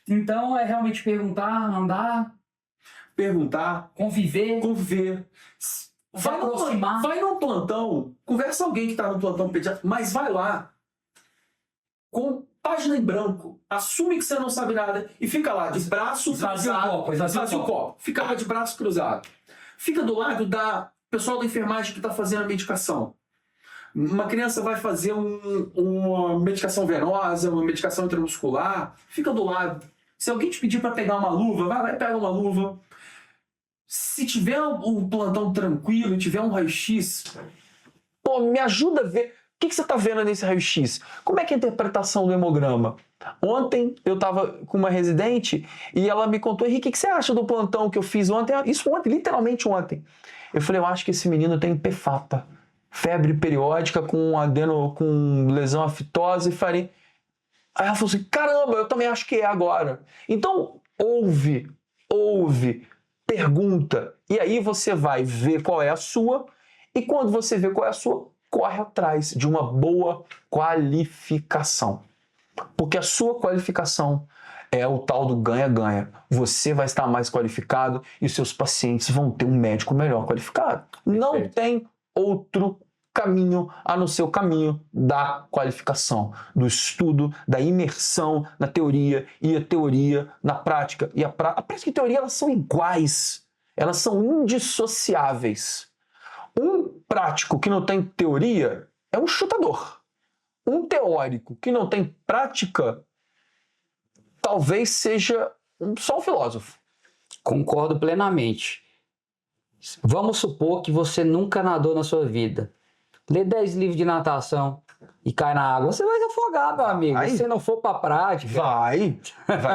Então é realmente perguntar, andar, conviver. Vai aproximar. Vai no plantão, conversa com alguém que tá no plantão pediátrico, mas vai lá com página em branco, assume que você não sabe nada e fica lá de braço cruzado. Esvazia o copo. Fica lá de braço cruzado. Fica do lado da pessoal da enfermagem que está fazendo a medicação. Uma criança vai fazer uma medicação venosa, uma medicação intramuscular, fica do lado. Se alguém te pedir para pegar uma luva, vai lá e pega uma luva. Se tiver um plantão tranquilo, tiver um raio-x, Pô, me ajuda a ver. O que você está vendo nesse raio-x? Como é que é a interpretação do hemograma? Ontem eu estava com uma residente e ela me contou: Henrique, o que você acha do plantão que eu fiz ontem? Isso ontem, literalmente ontem. Eu falei: eu acho que esse menino tem PFAPA, febre periódica com lesão aftosa e faringe. Aí ela falou assim: caramba, eu também acho que é agora. Então, ouve, pergunta, e aí você vai ver qual é a sua, e quando você vê qual é a sua, corre atrás de uma boa qualificação. Porque a sua qualificação é o tal do ganha-ganha. Você vai estar mais qualificado e seus pacientes vão ter um médico melhor qualificado. Não tem outro caminho a não ser o caminho da qualificação, do estudo, da imersão na teoria e a teoria na prática. E a prática e a teoria, elas são iguais, elas são indissociáveis. Um prático que não tem teoria é um chutador. Um teórico que não tem prática talvez seja só um filósofo. Concordo plenamente. Vamos supor que você nunca nadou na sua vida. Lê 10 livros de natação e cai na água, você vai se afogar, meu amigo. Se você não for pra prática... Vai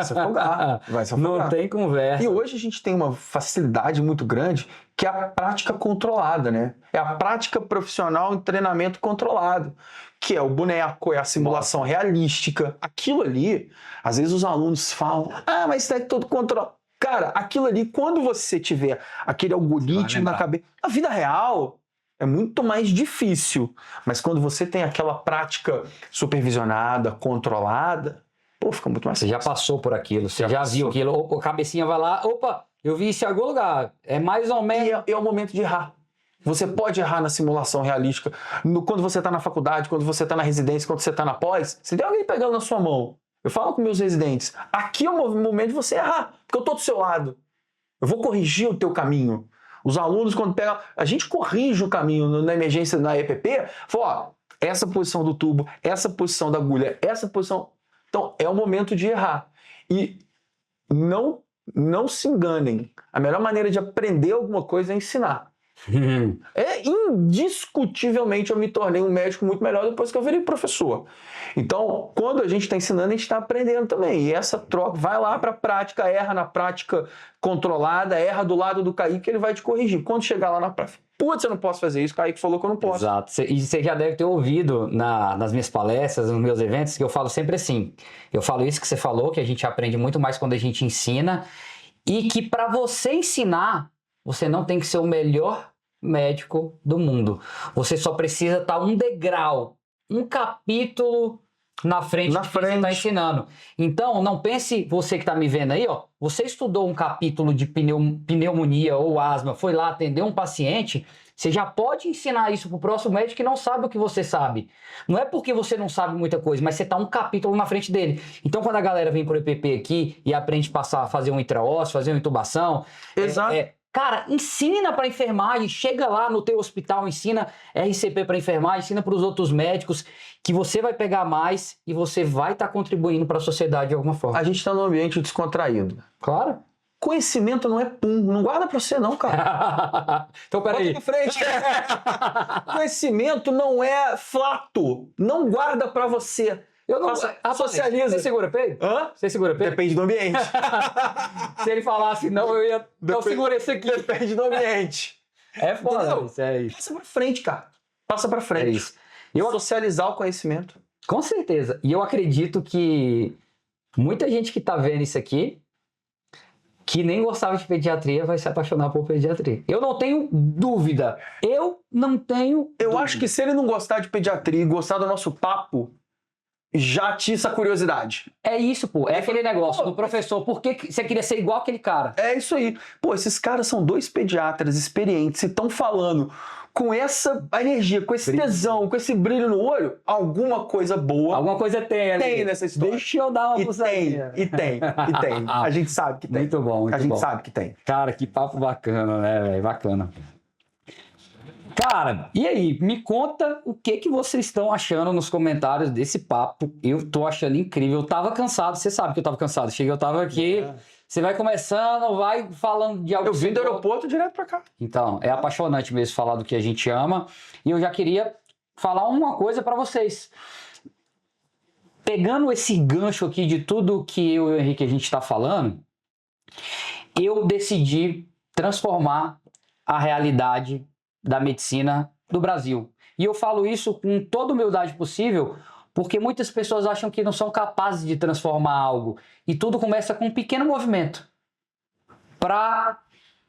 se afogar. Não tem conversa. E hoje a gente tem uma facilidade muito grande que é a prática controlada, né? É a prática profissional em treinamento controlado, que é o boneco, é a simulação realística. Aquilo ali, às vezes os alunos falam: mas isso é todo controle. Cara, aquilo ali, quando você tiver aquele algoritmo na cabeça, na vida real é muito mais difícil. Mas quando você tem aquela prática supervisionada, controlada, pô, fica muito mais fácil. Você já passou por aquilo, você já viu aquilo. O cabecinha vai lá, opa, eu vi isso em algum lugar. É mais ou menos... E é o momento de errar. Você pode errar na simulação realística. Quando você está na faculdade, quando você está na residência, quando você está na pós, se tem alguém pegando na sua mão, eu falo com meus residentes, aqui é o momento de você errar, porque eu estou do seu lado. Eu vou corrigir o teu caminho. Os alunos, quando pegam... A gente corrige o caminho na emergência, na EPP, fala: essa posição do tubo, essa posição da agulha, essa posição... Então, é o momento de errar. E não se enganem. A melhor maneira de aprender alguma coisa é ensinar. Indiscutivelmente eu me tornei um médico muito melhor depois que eu virei professor. Então, quando a gente está ensinando, a gente está aprendendo também. E essa troca, vai lá para a prática, erra na prática controlada, erra do lado do Kaique, ele vai te corrigir. Quando chegar lá na prática, putz, eu não posso fazer isso, o Kaique falou que eu não posso. Exato. E você já deve ter ouvido nas minhas palestras, nos meus eventos, que eu falo sempre assim. Eu falo isso que você falou, que a gente aprende muito mais quando a gente ensina, e que para você ensinar, você não tem que ser o melhor médico do mundo. Você só precisa estar um degrau, um capítulo na frente do que você está ensinando. Então, não pense, você que está me vendo aí, ó, você estudou um capítulo de pneumonia ou asma, foi lá atender um paciente, você já pode ensinar isso para o próximo médico que não sabe o que você sabe. Não é porque você não sabe muita coisa, mas você está um capítulo na frente dele. Então, quando a galera vem para o EPP aqui e aprende a fazer um intraósseo, fazer uma intubação, Cara, ensina para enfermagem, chega lá no teu hospital, ensina RCP para enfermagem, ensina para os outros médicos que você vai pegar mais e você vai estar contribuindo para a sociedade de alguma forma. A gente está num ambiente descontraído. Claro. Conhecimento não é pum, não guarda pra você não, cara. Então, peraí. Bota pra frente. Conhecimento não é flato, não guarda pra você. Eu não... Socializa. Você segura peito? Hã? Você segura peito? Depende do ambiente. Se ele falasse não, eu ia... Eu seguro esse aqui. Depende do ambiente. É foda. Entendeu? Isso, é isso. Passa pra frente, cara. Passa pra frente. É isso. Eu... Socializar o conhecimento. Com certeza. E eu acredito que muita gente que tá vendo isso aqui, que nem gostava de pediatria, vai se apaixonar por pediatria. Eu não tenho dúvida. Eu não tenho Eu dúvida. acho que se ele não gostar de pediatria e gostar do nosso papo, já atiça a curiosidade. É isso, pô. É aquele negócio do professor. Por que você queria ser igual aquele cara? É isso aí. Pô, esses caras são 2 pediatras experientes e estão falando com essa energia, com esse tesão, com esse brilho no olho, alguma coisa boa Alguma coisa tem ali. tem nessa história. Deixa eu dar uma puxadinha. E tem. A gente sabe que tem. Muito bom, muito A gente bom. sabe que tem. Cara, que papo bacana, né, velho? Bacana. Cara, e aí? Me conta o que vocês estão achando nos comentários desse papo. Eu tô achando incrível. Eu tava cansado, você sabe que eu tava cansado. Cheguei, eu tava aqui, você vai começando, vai falando de algo. Eu vim do aeroporto direto pra cá. Então, é apaixonante mesmo falar do que a gente ama. E eu já queria falar uma coisa pra vocês. Pegando esse gancho aqui de tudo que eu e o Henrique a gente tá falando, eu decidi transformar a realidade da medicina do Brasil. E eu falo isso com toda humildade possível, porque muitas pessoas acham que não são capazes de transformar algo. E tudo começa com um pequeno movimento. Para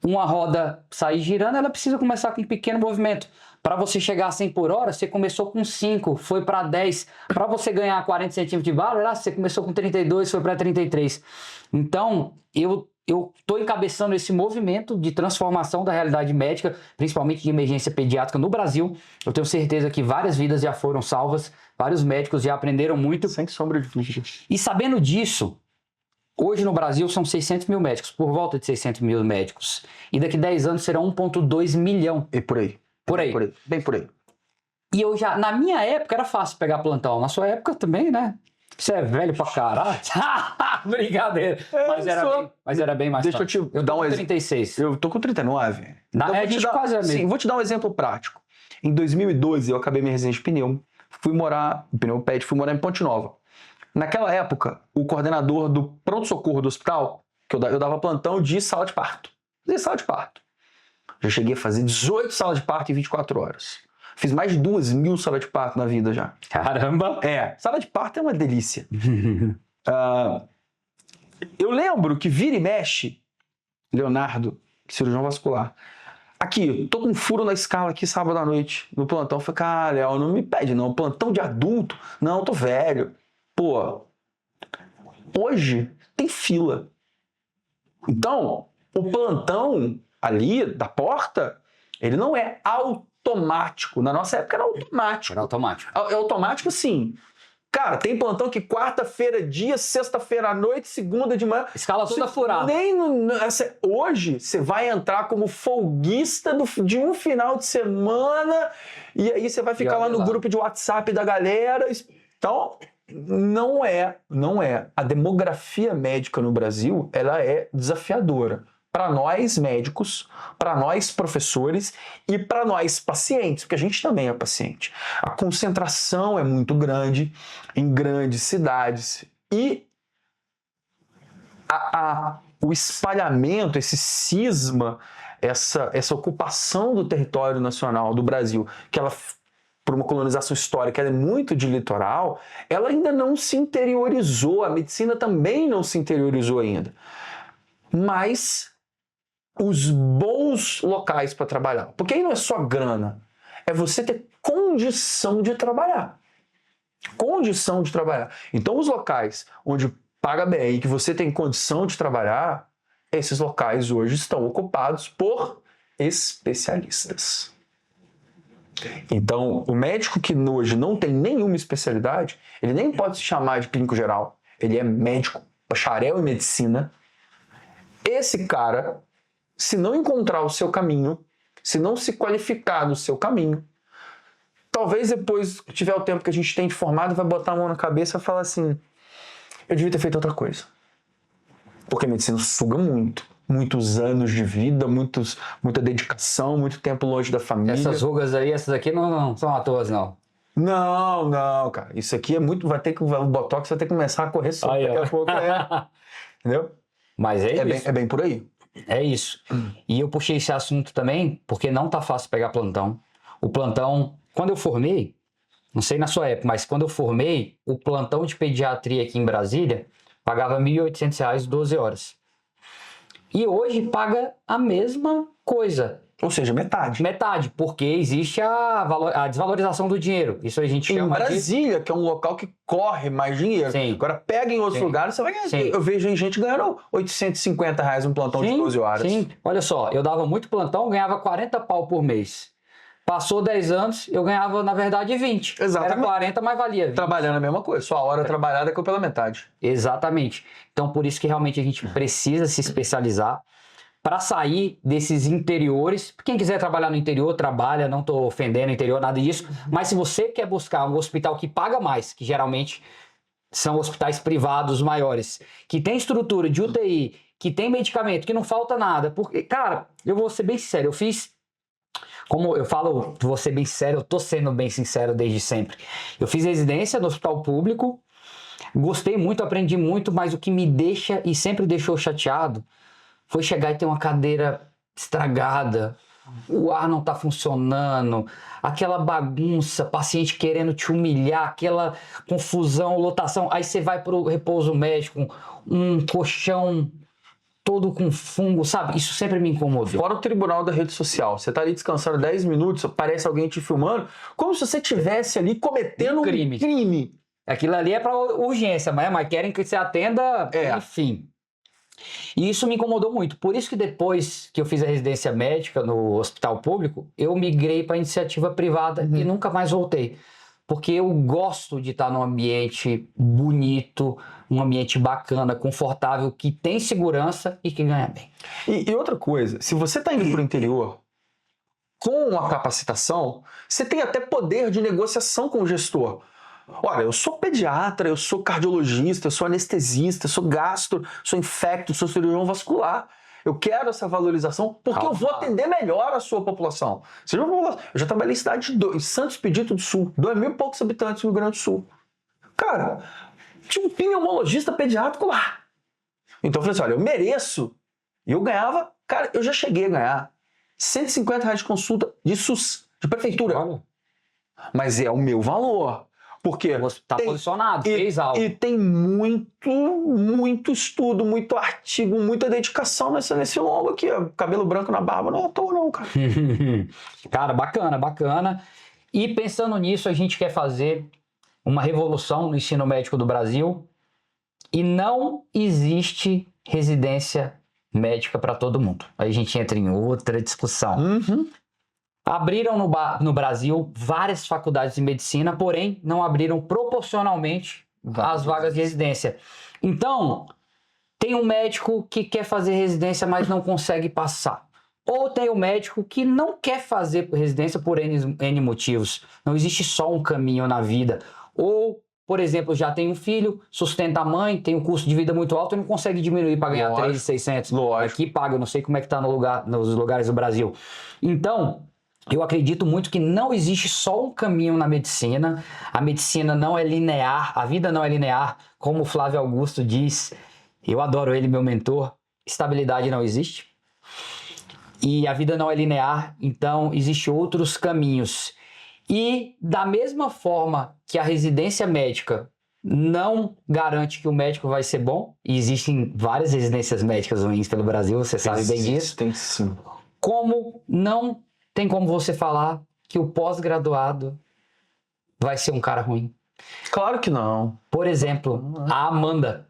uma roda sair girando, ela precisa começar com um pequeno movimento. Para você chegar a 100 por hora, você começou com 5, foi para 10. Para você ganhar 40 centímetros de bala, você começou com 32, foi para 33. Então, eu estou encabeçando esse movimento de transformação da realidade médica, principalmente de emergência pediátrica no Brasil. Eu tenho certeza que várias vidas já foram salvas, vários médicos já aprenderam muito. Sem sombra de dúvida. E sabendo disso, hoje no Brasil são 600 mil médicos, por volta de 600 mil médicos. E daqui 10 anos serão 1,2 milhão. E por aí. Por aí. Bem por aí. E eu já, na minha época, era fácil pegar plantão. Na sua época também, né? Você é velho pra caralho. Brincadeira. Mas era bem mais Deixa fácil. eu te dar um exemplo. 36. Eu tô com 39. Então, A gente quase é mesmo. Sim, vou te dar um exemplo prático. Em 2012, eu acabei minha residência de pneu. Fui morar em Ponte Nova. Naquela época, o coordenador do pronto-socorro do hospital, que eu dava plantão de sala de parto. Fazia sala de parto. Já cheguei a fazer 18 salas de parto em 24 horas. Fiz mais de 2.000 salas de parto na vida já. Caramba! Sala de parto é uma delícia. Eu lembro que vira e mexe, Leonardo, cirurgião vascular. Aqui, tô com um furo na escala aqui sábado à noite, no plantão. Eu falei, cara, Léo, não me pede não. Plantão de adulto? Não, tô velho. Pô, hoje tem fila. Então, o plantão ali da porta, ele não é automático. Na nossa época era automático. Era automático. É automático, sim. Cara, tem plantão que quarta-feira dia, sexta-feira à noite, segunda de manhã. Escala toda furada. Hoje, você vai entrar como folguista de um final de semana e aí você vai ficar lá no grupo de WhatsApp da galera. Então, não é. A demografia médica no Brasil, ela é desafiadora. Para nós médicos, para nós professores e para nós pacientes, porque a gente também é paciente. A concentração é muito grande em grandes cidades e o espalhamento, esse cisma, essa ocupação do território nacional do Brasil, que ela, por uma colonização histórica, ela é muito de litoral, ela ainda não se interiorizou, a medicina também não se interiorizou ainda. Mas os bons locais para trabalhar. Porque aí não é só grana, é você ter condição de trabalhar. Condição de trabalhar. Então, os locais onde paga bem e que você tem condição de trabalhar, esses locais hoje estão ocupados por especialistas. Então, o médico que hoje não tem nenhuma especialidade, ele nem pode se chamar de clínico geral. Ele é médico, bacharel em medicina. Esse cara se não encontrar o seu caminho, se não se qualificar no seu caminho, talvez depois que tiver o tempo que a gente tem de formado, vai botar a mão na cabeça e falar assim, eu devia ter feito outra coisa. Porque a medicina suga muito. Muitos anos de vida, muita dedicação, muito tempo longe da família. Essas rugas aí, essas aqui não são à toa, não. Não, cara. Isso aqui é muito... O Botox vai ter que começar a correr solto. Daqui a pouco Entendeu? Mas é isso. É bem por aí. É isso. E eu puxei esse assunto também porque não tá fácil pegar plantão. O plantão, quando eu formei, não sei na sua época, mas quando eu formei, o plantão de pediatria aqui em Brasília pagava R$ 1.800, 12 horas. E hoje paga a mesma coisa. Ou seja, metade. Metade, porque existe a desvalorização do dinheiro. Isso a gente chama em Brasília, que é um local que corre mais dinheiro. Sim. Agora, pega em outros lugares, você vai ganhar. Sim. Eu vejo gente ganhando R$850 um plantão de 12 horas. Sim, olha só, eu dava muito plantão, ganhava 40 pau por mês. Passou 10 anos, eu ganhava, na verdade, 20. Exatamente. Era 40, mas valia 20. Trabalhando a mesma coisa, só a hora trabalhada que eu pela metade. Exatamente. Então, por isso que realmente a gente precisa se especializar para sair desses interiores. Quem quiser trabalhar no interior, trabalha, não estou ofendendo o interior, nada disso. Mas se você quer buscar um hospital que paga mais, que geralmente são hospitais privados maiores, que tem estrutura de UTI, que tem medicamento, que não falta nada. Porque, cara, eu vou ser bem sincero, eu fiz... Como eu falo, vou ser bem sincero, eu tô sendo bem sincero desde sempre. Eu fiz residência no hospital público, gostei muito, aprendi muito, mas o que me deixa e sempre deixou chateado foi chegar e ter uma cadeira estragada, o ar não tá funcionando, aquela bagunça, paciente querendo te humilhar, aquela confusão, lotação, aí você vai pro repouso médico, um colchão todo com fungo, sabe? Isso sempre me incomodou. Fora o tribunal da rede social, você tá ali descansando 10 minutos, aparece alguém te filmando, como se você estivesse ali cometendo um crime. Aquilo ali é para urgência, mas querem que você atenda, enfim. E isso me incomodou muito. Por isso que depois que eu fiz a residência médica no hospital público, eu migrei para iniciativa privada e nunca mais voltei. Porque eu gosto de estar num ambiente bonito, um ambiente bacana, confortável, que tem segurança e que ganha bem. E outra coisa, se você está indo para o interior, com a capacitação, você tem até poder de negociação com o gestor. Olha, eu sou pediatra, eu sou cardiologista, eu sou anestesista, eu sou gastro, sou infecto, sou cirurgião vascular. Eu quero essa valorização porque eu vou atender melhor a sua população. Eu já trabalhei em cidade em Santos Expedito do Sul, 2.000 e poucos habitantes no Rio Grande do Sul. Cara, tinha um pneumologista pediátrico lá. Então eu falei assim, olha, eu mereço. E eu ganhava, cara, eu já cheguei a ganhar R$150 de consulta de SUS, de prefeitura. Olha. Mas é o meu valor. Porque está posicionado, fez algo. E tem muito estudo, muito artigo, muita dedicação nesse longo aqui. Ó. Cabelo branco na barba não é à toa não, cara. Cara, bacana. E pensando nisso, a gente quer fazer uma revolução no ensino médico do Brasil e não existe residência médica para todo mundo. Aí a gente entra em outra discussão. Abriram no Brasil várias faculdades de medicina, porém não abriram proporcionalmente as vagas de residência. Então, tem um médico que quer fazer residência, mas não consegue passar. Ou tem um médico que não quer fazer residência por N motivos. Não existe só um caminho na vida. Ou, por exemplo, já tem um filho, sustenta a mãe, tem um custo de vida muito alto e não consegue diminuir para ganhar 3.600. Aqui paga, eu não sei como é que está nos lugares do Brasil. Então, eu acredito muito que não existe só um caminho na medicina. A medicina não é linear, a vida não é linear. Como o Flávio Augusto diz, eu adoro ele, meu mentor, estabilidade não existe. E a vida não é linear, então existem outros caminhos. E da mesma forma que a residência médica não garante que o médico vai ser bom, e existem várias residências médicas ruins pelo Brasil, você sabe bem disso. Tem sim. Como não tem como você falar que o pós-graduado vai ser um cara ruim? Claro que não. Por exemplo, a Amanda.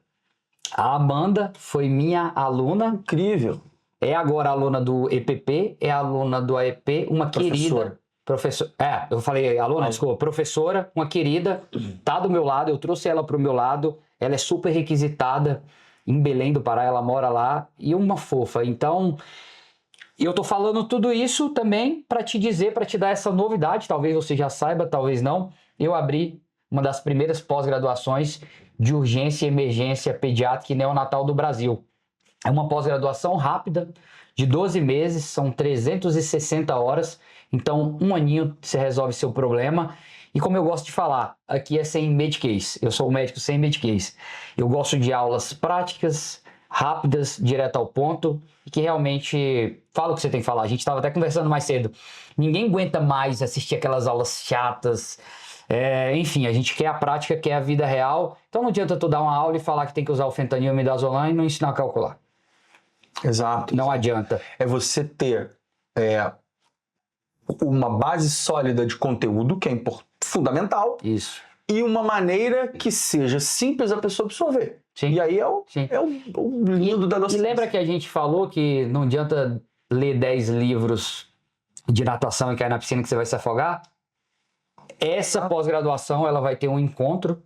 A Amanda foi minha aluna. Incrível. É agora aluna do EPP, é aluna do AEP, uma querida. Professora. Eu falei aluna, desculpa. Professora, uma querida, tá do meu lado, eu trouxe ela pro meu lado. Ela é super requisitada em Belém do Pará, ela mora lá. E uma fofa. Então, E eu tô falando tudo isso também para te dizer, para te dar essa novidade, talvez você já saiba, talvez não. Eu abri uma das primeiras pós-graduações de urgência e emergência pediátrica e neonatal do Brasil. É uma pós-graduação rápida, de 12 meses, são 360 horas, então um aninho você resolve seu problema. E como eu gosto de falar, aqui é sem medicase, eu sou um médico sem medicase. Eu gosto de aulas práticas, rápidas, direto ao ponto, e que realmente fala o que você tem que falar. A gente estava até conversando mais cedo. Ninguém aguenta mais assistir aquelas aulas chatas. Enfim, a gente quer a prática, quer a vida real. Então não adianta tu dar uma aula e falar que tem que usar o fentanil e o midazolam e não ensinar a calcular. Exato. Não adianta. É você ter uma base sólida de conteúdo, que é fundamental, Isso. e uma maneira que seja simples a pessoa absorver. Sim. E aí é o lindo da nossa... E lembra que a gente falou que não adianta ler 10 livros de natação e cair na piscina que você vai se afogar? Essa pós-graduação, ela vai ter um encontro,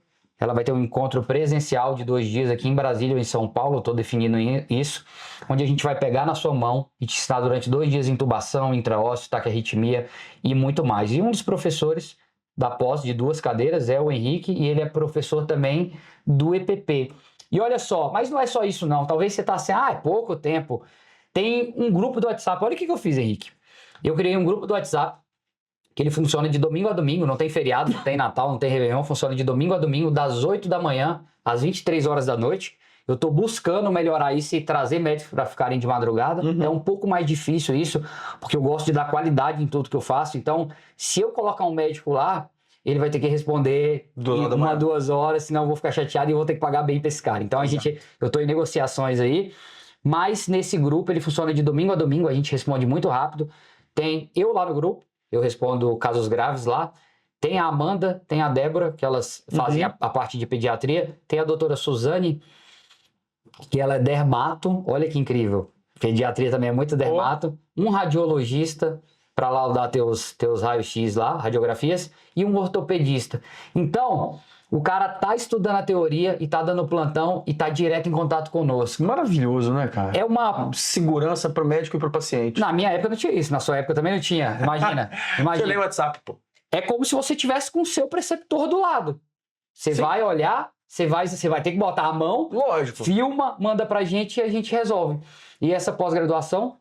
presencial de 2 dias aqui em Brasília ou em São Paulo, eu estou definindo isso, onde a gente vai pegar na sua mão e te ensinar durante 2 dias intubação, intraósseo, taquiarritmia e muito mais. E um dos professores da pós de 2 cadeiras é o Henrique, e ele é professor também do EPP. E olha só, mas não é só isso não, talvez você está assim, é pouco tempo. Tem um grupo do WhatsApp, olha o que eu fiz, Henrique. Eu criei um grupo do WhatsApp, que ele funciona de domingo a domingo, não tem feriado, não tem Natal, não tem Réveillon, funciona de domingo a domingo, das 8 da manhã às 23 horas da noite. Eu estou buscando melhorar isso e trazer médicos para ficarem de madrugada. É um pouco mais difícil isso, porque eu gosto de dar qualidade em tudo que eu faço. Então, se eu colocar um médico lá, ele vai ter que responder em 1, 2 horas, senão eu vou ficar chateado e eu vou ter que pagar bem para esse cara. Então, eu estou em negociações aí, mas nesse grupo ele funciona de domingo a domingo, a gente responde muito rápido. Tem eu lá no grupo, eu respondo casos graves lá. Tem a Amanda, tem a Débora, que elas fazem a parte de pediatria. Tem a doutora Suzane, que ela é dermato. Olha que incrível. Pediatria também é muito dermato. Um radiologista para laudar teus raios-x lá, radiografias. E um ortopedista. Então, o cara tá estudando a teoria e tá dando plantão e tá direto em contato conosco. Maravilhoso, né, cara? É uma segurança pro médico e pro paciente. Na minha época não tinha isso, na sua época também não tinha. Imagina. Deixa eu ler o WhatsApp, pô. É como se você tivesse com o seu preceptor do lado. Você vai olhar, você vai ter que botar a mão, lógico, filma, manda pra gente e a gente resolve. E essa pós-graduação,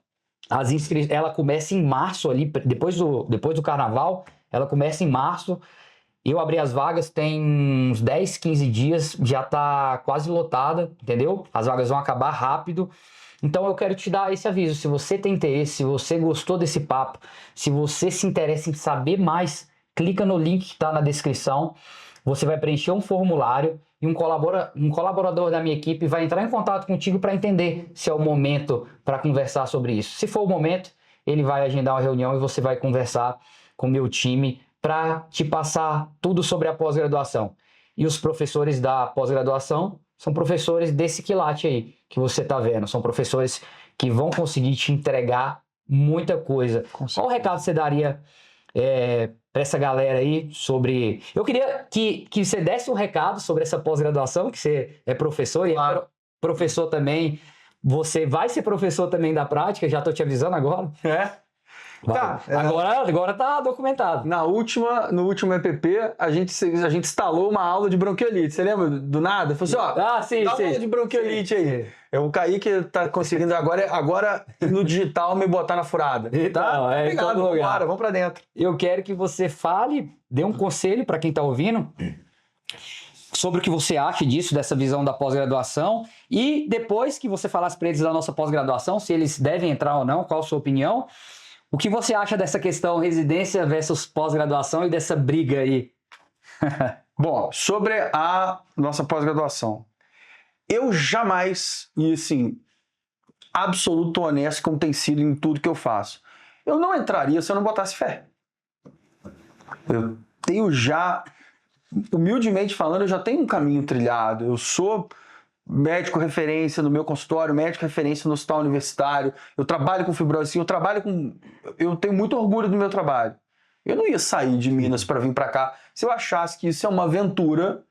ela começa em março ali, depois do carnaval, ela começa em março. Eu abri as vagas, tem uns 10, 15 dias, já tá quase lotada, entendeu? As vagas vão acabar rápido. Então eu quero te dar esse aviso, se você tem interesse, se você gostou desse papo, se você se interessa em saber mais, clica no link que está na descrição, você vai preencher um formulário e um colaborador da minha equipe vai entrar em contato contigo para entender se é o momento para conversar sobre isso. Se for o momento, ele vai agendar uma reunião e você vai conversar com o meu time para te passar tudo sobre a pós-graduação. E os professores da pós-graduação são professores desse quilate aí que você está vendo. São professores que vão conseguir te entregar muita coisa. Qual o recado você daria para essa galera aí sobre... Eu queria que você desse um recado sobre essa pós-graduação, que você é professor e é professor também. Você vai ser professor também da prática, já estou te avisando agora. Tá, agora tá documentado. No último EPP, a gente instalou uma aula de bronquiolite. Você lembra do nada? Falou assim, dá uma aula de bronquiolite aí. O Kaique tá conseguindo agora no digital me botar na furada. Então, Obrigado, vamos pra dentro. Eu quero que você fale, dê um conselho para quem tá ouvindo sobre o que você acha disso, dessa visão da pós-graduação, e depois que você falasse para eles da nossa pós-graduação, se eles devem entrar ou não, qual a sua opinião. O que você acha dessa questão residência versus pós-graduação e dessa briga aí? Bom, sobre a nossa pós-graduação. Eu jamais, e assim, absoluto honesto como tem sido em tudo que eu faço, eu não entraria se eu não botasse fé. Eu tenho já, humildemente falando, eu já tenho um caminho trilhado. Eu sou médico referência no meu consultório, médico referência no hospital universitário, eu trabalho com fibrose, eu tenho muito orgulho do meu trabalho. Eu não ia sair de Minas para vir para cá se eu achasse que isso é uma aventura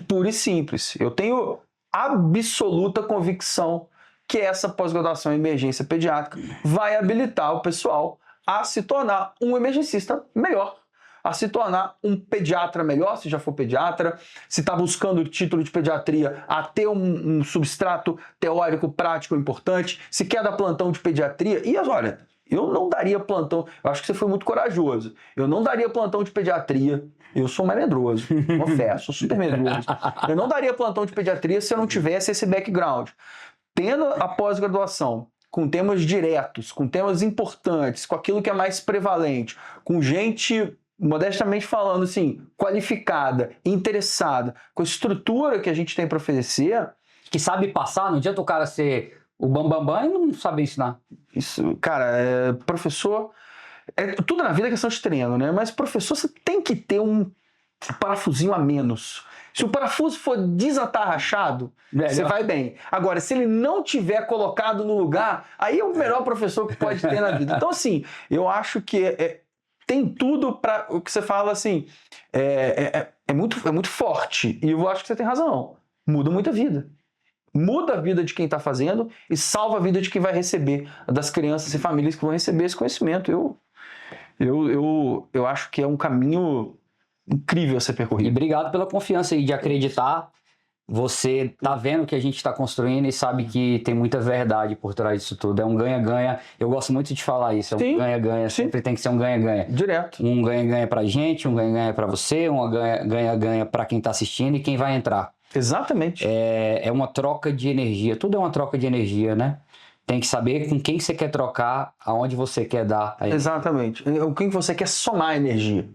pura e simples. Eu tenho absoluta convicção que essa pós-graduação em emergência pediátrica vai habilitar o pessoal a se tornar um emergencista melhor, a se tornar um pediatra melhor, se já for pediatra, se está buscando o título de pediatria, a ter um substrato teórico prático importante, se quer dar plantão de pediatria. E olha, eu não daria plantão, eu acho que você foi muito corajoso, eu não daria plantão de pediatria, eu sou mais medroso, confesso, sou super medroso. Eu não daria plantão de pediatria se eu não tivesse esse background. Tendo a pós-graduação com temas diretos, com temas importantes, com aquilo que é mais prevalente, com gente, modestamente falando assim, qualificada, interessada, com a estrutura que a gente tem para oferecer. Que sabe passar, não adianta o cara ser o bambambam e não saber ensinar. Isso, cara, professor, tudo na vida é questão de treino, né? Mas professor, você tem que ter um parafusinho a menos. Se o parafuso for desatarrachado, você vai bem. Agora, se ele não tiver colocado no lugar, aí é o melhor professor que pode ter na vida. Então, assim, eu acho que tem tudo para o que você fala, assim, é muito forte. E eu acho que você tem razão. Muda muita vida. Muda a vida de quem está fazendo e salva a vida de quem vai receber, das crianças e famílias que vão receber esse conhecimento. Eu acho que é um caminho incrível a ser E percorrido. obrigado pela confiança aí de acreditar. Você tá vendo o que a gente está construindo e sabe que tem muita verdade por trás disso tudo. É um ganha-ganha. Eu gosto muito de falar isso. É um ganha-ganha. Sempre tem que ser um ganha-ganha. Direto. Um ganha-ganha pra gente, um ganha-ganha pra você, um ganha-ganha pra quem tá assistindo e quem vai entrar. Exatamente. É uma troca de energia. Tudo é uma troca de energia, né? Tem que saber com quem você quer trocar, aonde você quer dar. Exatamente. Com quem você quer somar energia.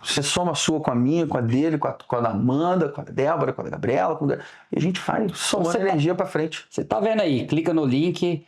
Você soma a sua com a minha, com a dele, com a da Amanda, com a da Débora, com a da Gabriela. E a gente vai somando energia pra frente. Você tá vendo aí? Clica no link,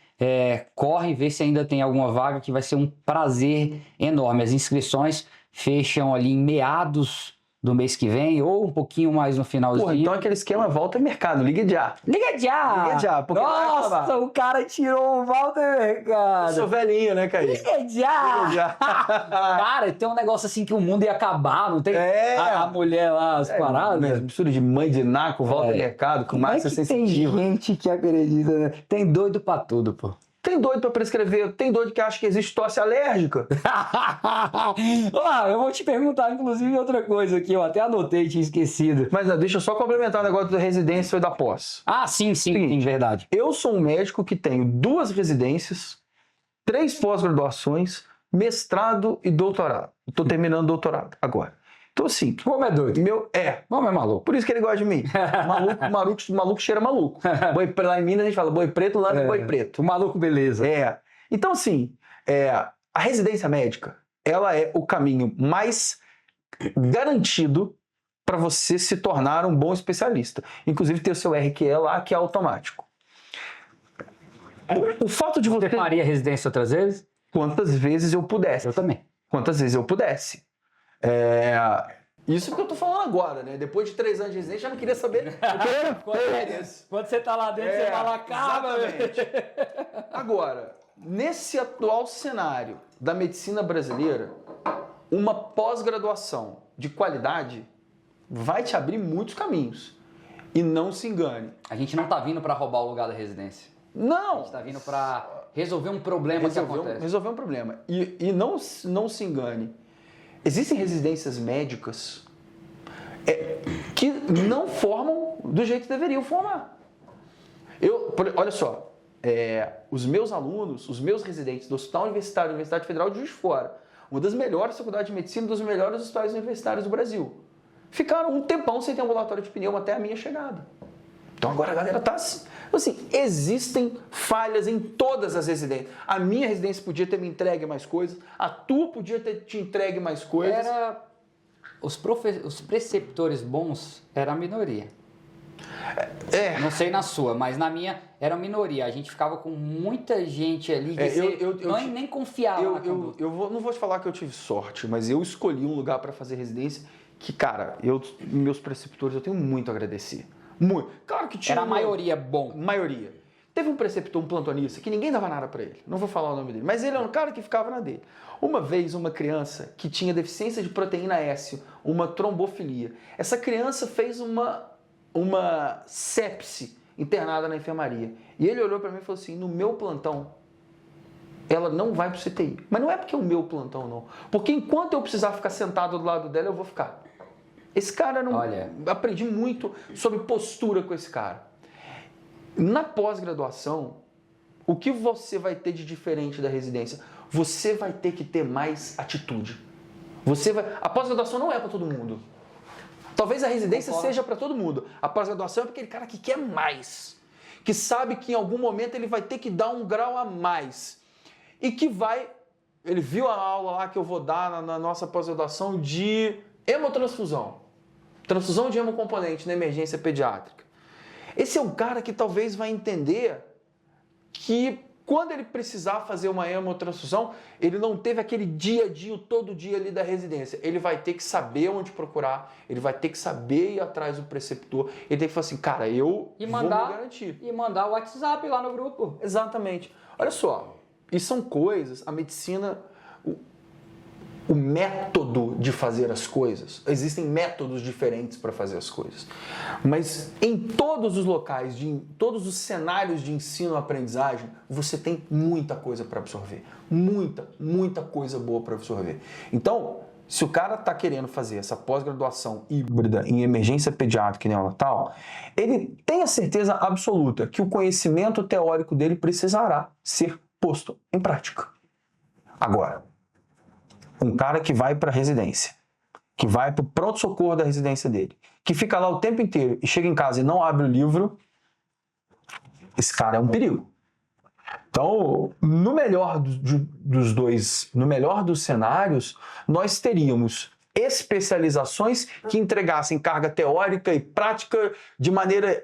corre, vê se ainda tem alguma vaga, que vai ser um prazer enorme. As inscrições fecham ali em meados do mês que vem, ou um pouquinho mais no finalzinho. Porra, então aquele esquema volta ao mercado, liga já. Liga já! Liga já, porque nossa, o cara tirou o Walter Mercado. Eu sou velhinho, né, Caí? Liga já! Liga já. Cara, tem um negócio assim que o mundo ia acabar, não tem? A mulher lá, as paradas. Mistura de mãe de naco, volta ao mercado, com massa sensitiva. Tem gente que acredita, né? Tem doido pra tudo, pô. Tem doido pra prescrever, tem doido que acha que existe tosse alérgica. Eu vou te perguntar, inclusive, outra coisa aqui, eu até anotei, tinha esquecido. Mas deixa eu só complementar o negócio da residência e da pós. Sim, verdade. Eu sou um médico que tenho 2 residências, 3 pós-graduações, mestrado e doutorado. Estou terminando o doutorado agora. Então, assim... O homem é doido. Vamos é maluco. Por isso que ele gosta de mim. Maluco cheira maluco. Lá em Minas a gente fala boi preto, lá no boi preto. O maluco beleza. Então, assim, a residência médica, ela é o caminho mais garantido para você se tornar um bom especialista. Inclusive ter o seu RQE lá, que é automático. O fato de Você faria residência outras vezes? Quantas vezes eu pudesse. Eu também. Quantas vezes eu pudesse. Isso que eu tô falando agora, né? Depois de 3 anos de residência, já não queria saber. Quando você tá lá dentro, você fala, acaba. Agora, nesse atual cenário da medicina brasileira, uma pós-graduação de qualidade vai te abrir muitos caminhos. E não se engane. A gente não tá vindo para roubar o lugar da residência. Não! A gente tá vindo para resolver um problema que acontece. Resolver um problema. E não se engane. Existem residências médicas que não formam do jeito que deveriam formar. Olha só, os meus alunos, os meus residentes do Hospital Universitário da Universidade Federal de Juiz de Fora, uma das melhores faculdades de medicina, um dos melhores hospitais universitários do Brasil, ficaram um tempão sem ter ambulatório de pneuma até a minha chegada. Então agora a galera tá assim, existem falhas em todas as residências. A minha residência podia ter me entregue mais coisas, a tua podia ter te entregue mais coisas. Os preceptores bons era a minoria. Não sei na sua, mas na minha era a minoria. A gente ficava com muita gente ali que nem confiava na conduta. Não vou te falar que eu tive sorte, mas eu escolhi um lugar para fazer residência que, cara, meus preceptores eu tenho muito a agradecer. Muito. Claro que tinha era a maioria bom. Maioria. Teve um preceptor, um plantonista, que ninguém dava nada para ele. Não vou falar o nome dele, mas ele era um cara que ficava na dele. Uma vez, uma criança que tinha deficiência de proteína S, uma trombofilia. Essa criança fez uma sepse internada na enfermaria. E ele olhou para mim e falou assim, no meu plantão, ela não vai pro CTI. Mas não é porque é o meu plantão, não. Porque enquanto eu precisar ficar sentado do lado dela, eu vou ficar. Esse cara não... Olha, aprendi muito sobre postura com esse cara. Na pós-graduação, o que você vai ter de diferente da residência? Você vai ter que ter mais atitude. A pós-graduação não é para todo mundo. Talvez a residência seja para todo mundo. A pós-graduação é para aquele cara que quer mais. Que sabe que em algum momento ele vai ter que dar um grau a mais. E que vai... Ele viu a aula lá que eu vou dar na nossa pós-graduação de hemotransfusão. Transfusão de hemocomponente na emergência pediátrica. Esse é um cara que talvez vai entender que quando ele precisar fazer uma hemotransfusão, ele não teve aquele dia a dia, todo dia ali da residência. Ele vai ter que saber onde procurar, ele vai ter que saber ir atrás do preceptor, ele tem que falar assim, cara, eu vou me garantir. E mandar o WhatsApp lá no grupo. Exatamente. Olha só, e são coisas, a medicina... O método de fazer as coisas, existem métodos diferentes para fazer as coisas, mas em todos os locais, em todos os cenários de ensino-aprendizagem, você tem muita coisa para absorver, muita coisa boa para absorver. Então, se o cara está querendo fazer essa pós-graduação híbrida em emergência pediátrica e neonatal, ele tem a certeza absoluta que o conhecimento teórico dele precisará ser posto em prática. Agora, um cara que vai para a residência, que vai para o pronto-socorro da residência dele, que fica lá o tempo inteiro e chega em casa e não abre o livro, esse cara é um perigo. Então, no melhor dos cenários, nós teríamos especializações que entregassem carga teórica e prática de maneira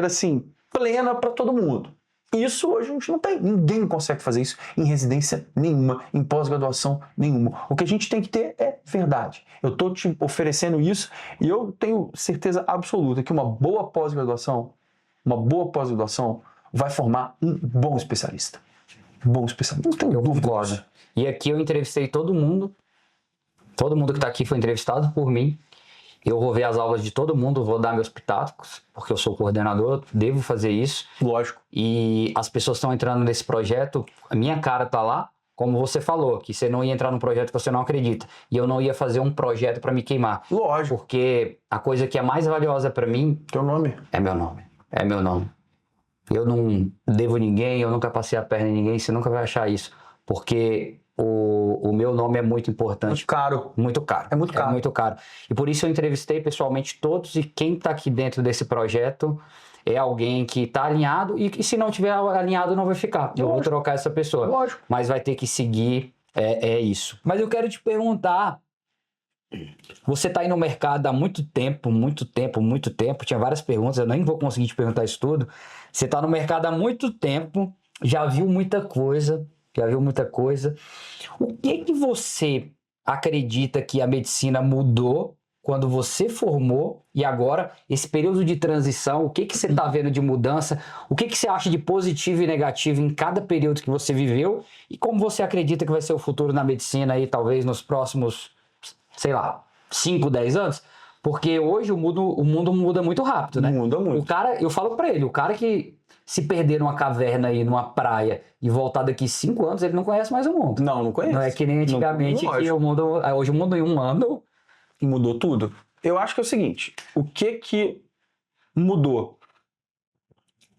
assim, plena para todo mundo. Isso hoje a gente não tem. Ninguém consegue fazer isso em residência nenhuma, em pós-graduação nenhuma. O que a gente tem que ter é verdade. Eu estou te oferecendo isso e eu tenho certeza absoluta que uma boa pós-graduação vai formar um bom especialista. Bom especialista. Não tenho dúvida disso. E aqui eu entrevistei todo mundo que está aqui foi entrevistado por mim. Eu vou ver as aulas de todo mundo, vou dar meus pitacos, porque eu sou coordenador, devo fazer isso. Lógico. E as pessoas estão entrando nesse projeto, a minha cara tá lá, como você falou, que você não ia entrar num projeto que você não acredita. E eu não ia fazer um projeto para me queimar. Lógico. Porque a coisa que é mais valiosa para mim... Teu nome? É meu nome. É meu nome. Eu não devo ninguém, eu nunca passei a perna em ninguém, você nunca vai achar isso. Porque... O meu nome é muito importante. Muito caro. Muito caro. É muito caro. É muito caro. E por isso eu entrevistei pessoalmente todos e quem está aqui dentro desse projeto é alguém que está alinhado e que se não tiver alinhado não vai ficar. Eu vou trocar essa pessoa. Lógico. Mas vai ter que seguir isso. Mas eu quero te perguntar, você está aí no mercado há muito tempo, tinha várias perguntas, eu nem vou conseguir te perguntar isso tudo. Você está no mercado há muito tempo, já viu muita coisa. O que você acredita que a medicina mudou quando você formou e agora, esse período de transição, o que você está vendo de mudança? O que você acha de positivo e negativo em cada período que você viveu? E como você acredita que vai ser o futuro na medicina aí, talvez nos próximos, 5, 10 anos? Porque hoje o mundo muda muito rápido, né? Muda muito. O cara, eu falo para ele, o cara que se perder numa caverna aí, numa praia e voltar daqui 5 anos, ele não conhece mais o mundo. Não conhece. Não é que nem antigamente que o mundo... Hoje o mundo em um ano... Mudou tudo. Eu acho que é o seguinte, o que mudou?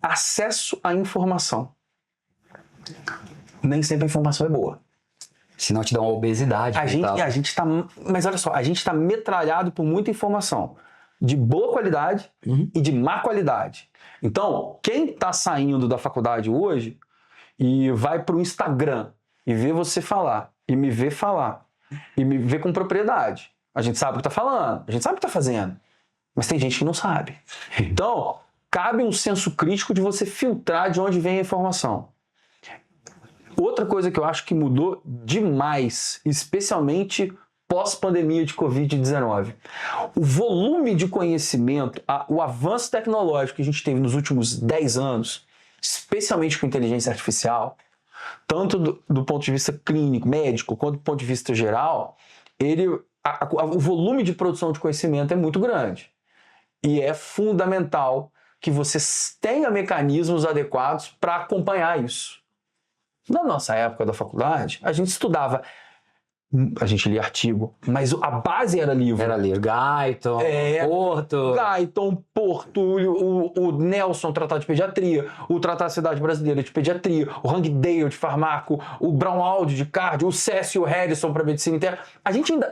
Acesso à informação. Nem sempre a informação é boa. Senão te dá uma obesidade. Mas olha só, a gente está metralhado por muita informação. De boa qualidade e de má qualidade. Então, quem está saindo da faculdade hoje e vai para o Instagram e vê você falar, e me vê falar, e me vê com propriedade, a gente sabe o que está falando, a gente sabe o que está fazendo, mas tem gente que não sabe. Então, cabe um senso crítico de você filtrar de onde vem a informação. Outra coisa que eu acho que mudou demais, especialmente pós-pandemia de Covid-19. O volume de conhecimento, o avanço tecnológico que a gente teve nos últimos 10 anos, especialmente com inteligência artificial, tanto do ponto de vista clínico, médico, quanto do ponto de vista geral, o volume de produção de conhecimento é muito grande. E é fundamental que você tenha mecanismos adequados para acompanhar isso. Na nossa época da faculdade, a gente estudava, a gente lia artigo, mas a base era livro. Era ali, Guyton, Porto. Guyton, Porto, o Nelson, Tratado de Pediatria, o Tratado da Sociedade Brasileira de Pediatria, o Hangdale de Farmaco, o Brownald de Cardio, o Cécio Harrison para Medicina Interna.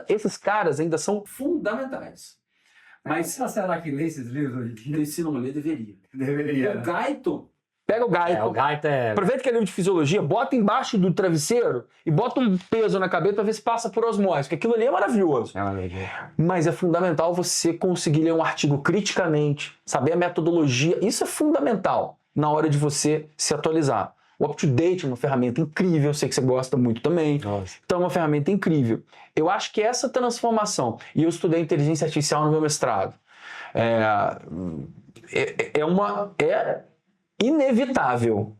Esses caras ainda são fundamentais. Mas será que lê esses livros hoje em dia? se não ler, deveria. Deveria. O Guyton, Pega o Guyton. O Guyton Aproveita que é livro de fisiologia, bota embaixo do travesseiro e bota um peso na cabeça para ver se passa por osmose, porque aquilo ali é maravilhoso. Mas é fundamental você conseguir ler um artigo criticamente, saber a metodologia. Isso é fundamental na hora de você se atualizar. O UpToDate é uma ferramenta incrível, eu sei que você gosta muito também. Nossa. Então é uma ferramenta incrível. Eu acho que essa transformação, e eu estudei inteligência artificial no meu mestrado, é inevitável.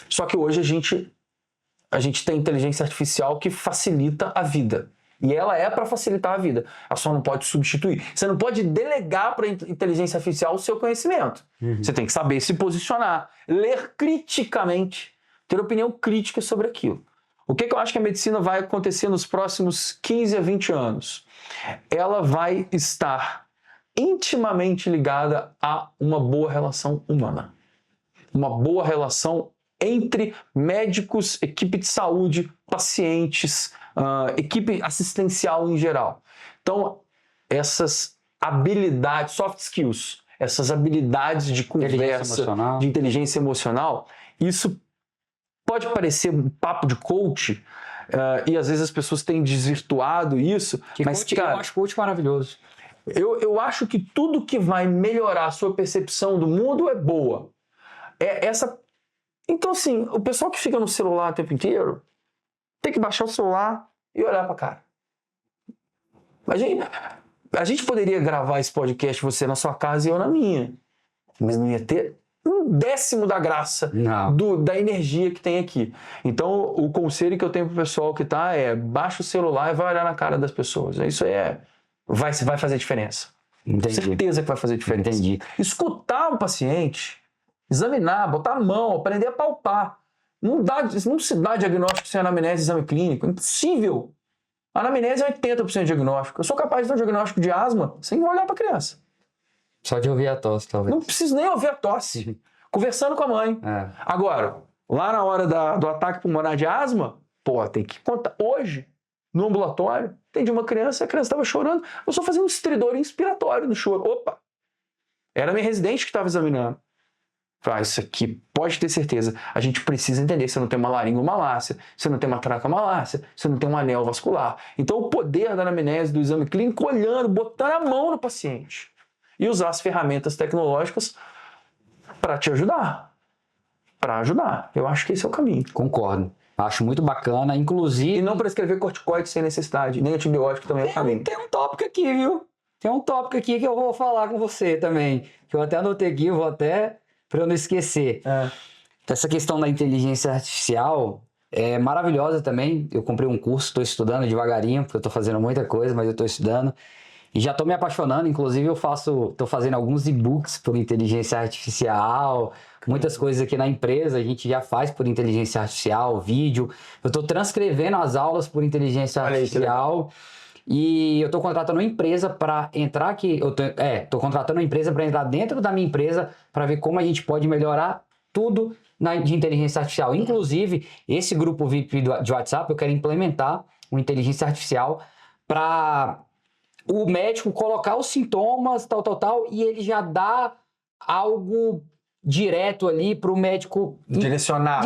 Só que hoje a gente tem inteligência artificial que facilita a vida. E ela é para facilitar a vida. Ela só não pode substituir. Você não pode delegar para a inteligência artificial o seu conhecimento. Você tem que saber se posicionar, ler criticamente, ter opinião crítica sobre aquilo. O que eu acho que a medicina vai acontecer nos próximos 15 a 20 anos? Ela vai estar intimamente ligada a uma boa relação humana. Uma boa relação entre médicos, equipe de saúde, pacientes, equipe assistencial em geral. Então, essas habilidades, soft skills, essas habilidades de conversa, de inteligência emocional, isso pode parecer um papo de coach, e às vezes as pessoas têm desvirtuado isso, mas coach, cara, eu acho coach maravilhoso. Eu acho que tudo que vai melhorar a sua percepção do mundo é boa. Então, assim, o pessoal que fica no celular o tempo inteiro tem que baixar o celular e olhar pra cara. A gente poderia gravar esse podcast, você na sua casa e eu na minha, mas não ia ter um décimo da graça da energia que tem aqui. Então, o conselho que eu tenho pro pessoal que tá baixa o celular e vai olhar na cara das pessoas. Isso vai fazer diferença. Entendi. Certeza que vai fazer diferença. Entendi. Escutar o paciente, examinar, botar a mão, aprender a palpar. Não se dá diagnóstico sem anamnese e exame clínico. Impossível. A anamnese é 80% de diagnóstico. Eu sou capaz de dar um diagnóstico de asma sem olhar para a criança. Só de ouvir a tosse, talvez. Não preciso nem ouvir a tosse. Conversando com a mãe. Agora, lá na hora do ataque pulmonar de asma, tem que contar. Hoje, no ambulatório, atendi uma criança, a criança estava chorando, eu só fazia um estridor inspiratório no choro. Opa! Era minha residente que estava examinando. Isso aqui, pode ter certeza, a gente precisa entender se não tem uma laringomalácia, se não tem uma tracomalácia, se não tem um anel vascular. Então o poder da anamnese, do exame clínico, olhando, botando a mão no paciente e usar as ferramentas tecnológicas para te ajudar. Para ajudar. Eu acho que esse é o caminho. Concordo. Acho muito bacana, inclusive... E não prescrever corticoide sem necessidade, nem antibiótico também é o caminho. Tem um tópico aqui, viu? Tem um tópico aqui que eu vou falar com você também, que eu até anotei aqui, eu vou até... para eu não esquecer. Essa questão da inteligência artificial é maravilhosa também. Eu comprei um curso, estou estudando devagarinho, porque eu estou fazendo muita coisa, mas eu estou estudando. E já estou me apaixonando. Inclusive, estou fazendo alguns e-books por inteligência artificial. Muitas coisas aqui na empresa a gente já faz por inteligência artificial, vídeo. Eu estou transcrevendo as aulas por inteligência artificial. E eu estou contratando uma empresa para entrar aqui. Estou contratando uma empresa para entrar dentro da minha empresa para ver como a gente pode melhorar tudo de inteligência artificial. Inclusive, esse grupo VIP de WhatsApp, eu quero implementar uma inteligência artificial para o médico colocar os sintomas, tal, e ele já dá algo direto ali para o médico direcionar.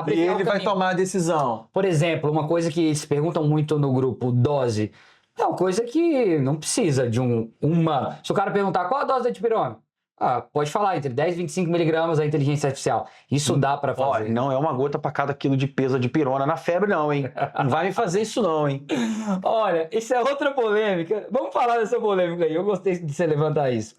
E ele vai tomar a decisão. Por exemplo, uma coisa que eles perguntam muito no grupo, dose. É uma coisa que não precisa de uma... Se o cara perguntar qual a dose da dipirona, pode falar entre 10 e 25 miligramas a inteligência artificial. Isso dá para fazer. Olha, não é uma gota para cada quilo de peso de dipirona na febre não, hein? Não vai me fazer isso não, hein? Olha, isso é outra polêmica. Vamos falar dessa polêmica aí. Eu gostei de você levantar isso.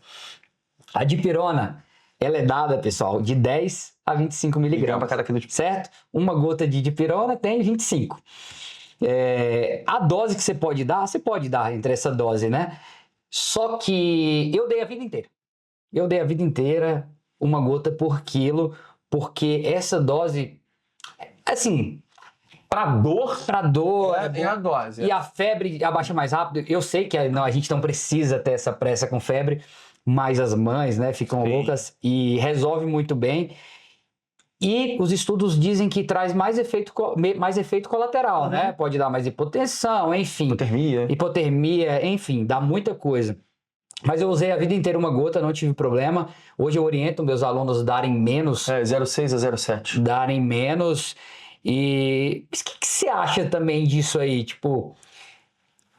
A dipirona, ela é dada, pessoal, de 10 a 25 miligramas. Para cada quilo de... Certo? Uma gota de dipirona tem 25. A dose que você pode dar entre essa dose, né? Só que eu dei a vida inteira. uma gota por quilo, porque essa dose, assim, Pra dor, pra dor é a dose. e a febre abaixa mais rápido. Eu sei que a gente não precisa ter essa pressa com febre, mas as mães, né, ficam Sim. loucas e resolve muito bem. E os estudos dizem que traz mais efeito colateral, né? Pode dar mais hipotensão, enfim. Hipotermia, enfim, dá muita coisa. Mas eu usei a vida inteira uma gota, não tive problema. Hoje eu oriento meus alunos a darem menos. 0,6 a 0,7. Darem menos. E o que você acha também disso aí? Tipo,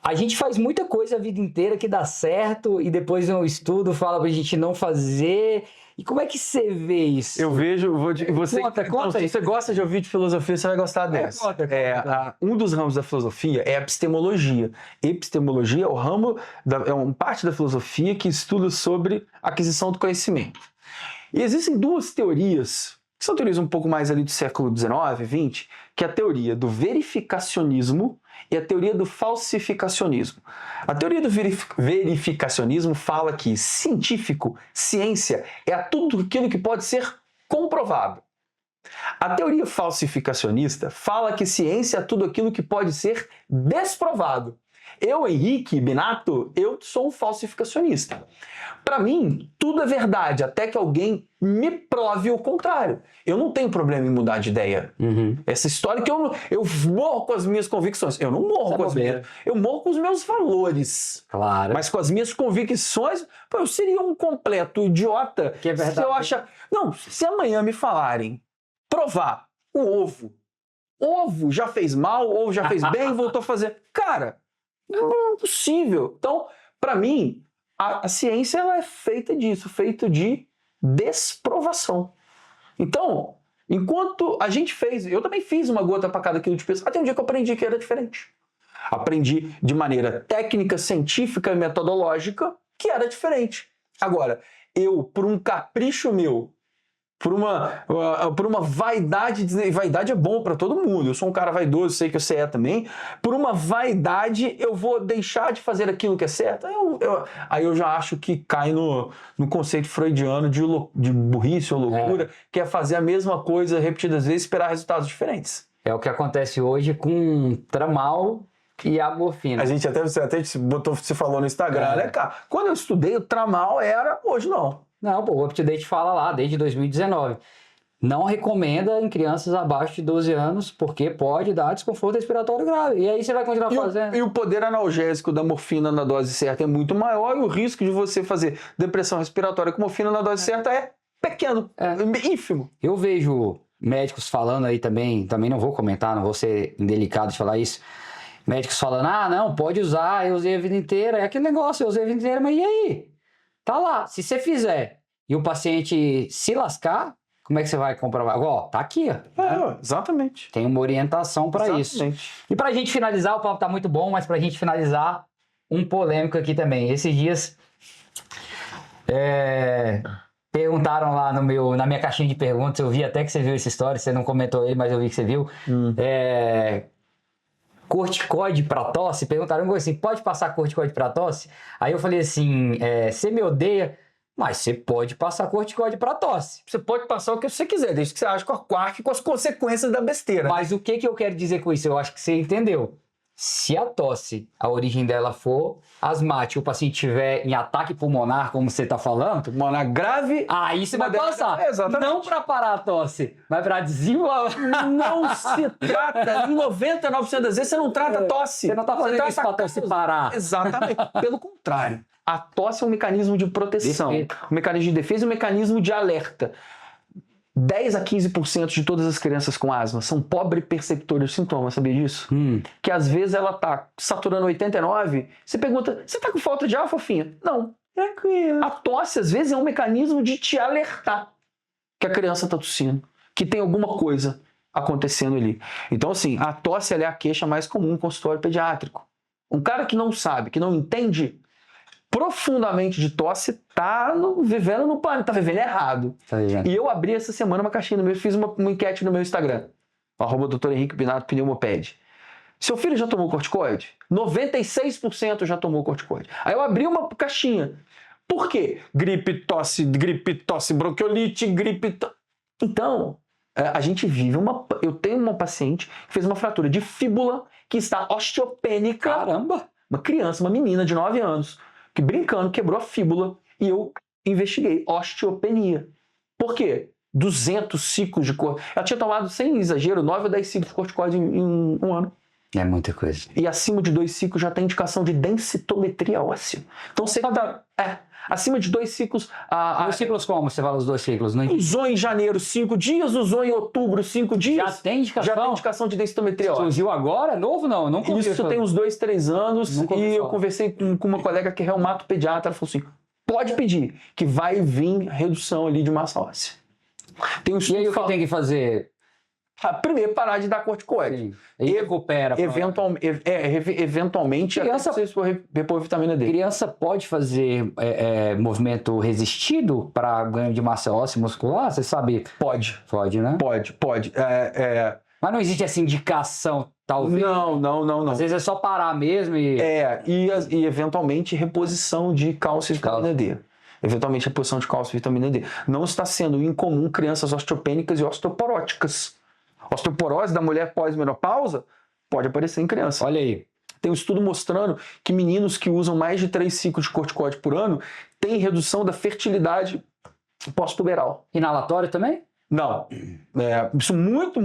a gente faz muita coisa a vida inteira que dá certo e depois um estudo fala pra gente não fazer. E como é que você vê isso? Eu vejo, você, Conta então, se você gosta de ouvir de filosofia, você vai gostar dessa. Conta. Um dos ramos da filosofia é a epistemologia. Epistemologia é o ramo, é uma parte da filosofia que estuda sobre a aquisição do conhecimento. E existem duas teorias, que são teorias um pouco mais ali do século XIX, XX, que é a teoria do verificacionismo e a teoria do falsificacionismo. A teoria do verificacionismo fala que ciência, é tudo aquilo que pode ser comprovado. A teoria falsificacionista fala que ciência é tudo aquilo que pode ser desprovado. Eu, Henrique Binato, eu sou um falsificacionista. Para mim, tudo é verdade, até que alguém me prove o contrário. Eu não tenho problema em mudar de ideia. Essa história que eu morro com as minhas convicções. Eu não morro com as minhas. Eu morro com os meus valores. Claro. Mas com as minhas convicções, eu seria um completo idiota. Que é verdade. Se eu achar... Não, se amanhã me falarem, provar o ovo. Ovo já fez mal, ovo já fez bem, voltou a fazer. Cara, não é possível. Então, para mim, a ciência ela é feita disso, feita de desprovação. Então, enquanto a gente fez, eu também fiz uma gota para cada quilo de peso, até um dia que eu aprendi que era diferente. Aprendi de maneira técnica, científica e metodológica que era diferente. Agora, eu, por um capricho meu, por uma vaidade, vaidade é bom para todo mundo, eu sou um cara vaidoso, sei que você é também, por uma vaidade eu vou deixar de fazer aquilo que é certo, aí eu já acho que cai no conceito freudiano de burrice ou loucura, que é fazer a mesma coisa repetidas vezes e esperar resultados diferentes. É o que acontece hoje com tramal e a morfina. A gente você falou no Instagram, né, cara? Quando eu estudei, o tramal era, hoje não. Não, pô, o UpToDate fala lá, desde 2019. Não recomenda em crianças abaixo de 12 anos, porque pode dar desconforto respiratório grave. E aí você vai continuar fazendo. E o poder analgésico da morfina na dose certa é muito maior, e o risco de você fazer depressão respiratória com morfina na dose certa é pequeno, ínfimo. Eu vejo médicos falando aí também não vou comentar, não vou ser indelicado de falar isso. Médicos falando, não, pode usar, eu usei a vida inteira. É aquele negócio, eu usei a vida inteira, mas e aí? Tá lá, se você fizer e o paciente se lascar, como é que você vai comprovar? Ó, tá aqui, ó. Né? Exatamente. Tem uma orientação para isso. E pra gente finalizar, o papo tá muito bom, mas pra gente finalizar, um polêmico aqui também. Esses dias, perguntaram lá na minha caixinha de perguntas, eu vi até que você viu essa história, você não comentou aí, mas eu vi que você viu. Corticoide para tosse, perguntaram assim, pode passar corticoide para tosse? Aí eu falei assim, você me odeia, mas você pode passar corticoide para tosse. Você pode passar o que você quiser, desde que você ache com a quark e com as consequências da besteira. Mas o que eu quero dizer com isso? Eu acho que você entendeu. Se a tosse, a origem dela for asmática, o paciente estiver em ataque pulmonar, como você está falando, pulmonar grave, aí você vai passar. Exatamente. Não para parar a tosse, mas para desenvolver. Não se trata, em 99% das vezes você não trata a tosse. Você não está fazendo isso para a tosse parar. Exatamente. Pelo contrário. A tosse é um mecanismo de proteção, um mecanismo de defesa e um mecanismo de alerta. 10 a 15% de todas as crianças com asma são pobre perceptores de sintomas, sabia disso? Que às vezes ela tá saturando 89, você pergunta, você tá com falta de ar, fofinha? Não. A tosse às vezes é um mecanismo de te alertar que a criança tá tossindo, que tem alguma coisa acontecendo ali. Então assim, a tosse ela é a queixa mais comum no consultório pediátrico. Um cara que não sabe, que não entende profundamente de tosse, tá vivendo no pânico, tá vivendo errado. E eu abri essa semana uma caixinha no meu, fiz uma enquete no meu Instagram, @Dr. Henrique Binato Pneumoped. Seu filho já tomou corticoide? 96% já tomou corticoide. Aí eu abri uma caixinha. Por quê? Gripe, tosse, bronquiolite, Então, a gente vive eu tenho uma paciente que fez uma fratura de fíbula que está osteopênica. Caramba! Uma criança, uma menina de 9 anos, que brincando quebrou a fíbula e eu investiguei osteopenia. Por quê? 200 ciclos de corticoide. Ela tinha tomado, sem exagero, 9 ou 10 ciclos de corticoide em um ano. É muita coisa. E acima de 2 ciclos já tem indicação de densitometria óssea. Então você tá... acima de 2 ciclos... Os ciclos como? Você fala os 2 ciclos? Não... Usou em janeiro 5 dias, usou em outubro 5 dias. Já tem indicação? Já tem indicação de densitometria óssea. Surgiu agora? É novo não? Não conheço. Isso tem uns 2, 3 anos. Nunca ouvi E eu falar. conversei com uma colega que é reumatopediatra. Ela falou assim, pode pedir, que vai vir redução ali de massa óssea. Tem um E aí o que tem que fazer? Primeiro, parar de dar corticoide. Sim. E recupera. Eventualmente, Criança- até se repor vitamina D. Criança pode fazer movimento resistido para ganho de massa óssea muscular? Você sabe? Pode, Pode, né? pode. Mas não existe essa indicação, talvez. Não. Às vezes é só parar mesmo e... E eventualmente reposição de cálcio e vitamina D. Eventualmente reposição de cálcio e vitamina D. Não está sendo incomum crianças osteopênicas e osteoporóticas. Osteoporose da mulher pós-menopausa pode aparecer em criança. Olha aí. Tem um estudo mostrando que meninos que usam mais de 3 ciclos de corticoide por ano têm redução da fertilidade pós-puberal. Inalatório também? Não. Isso muito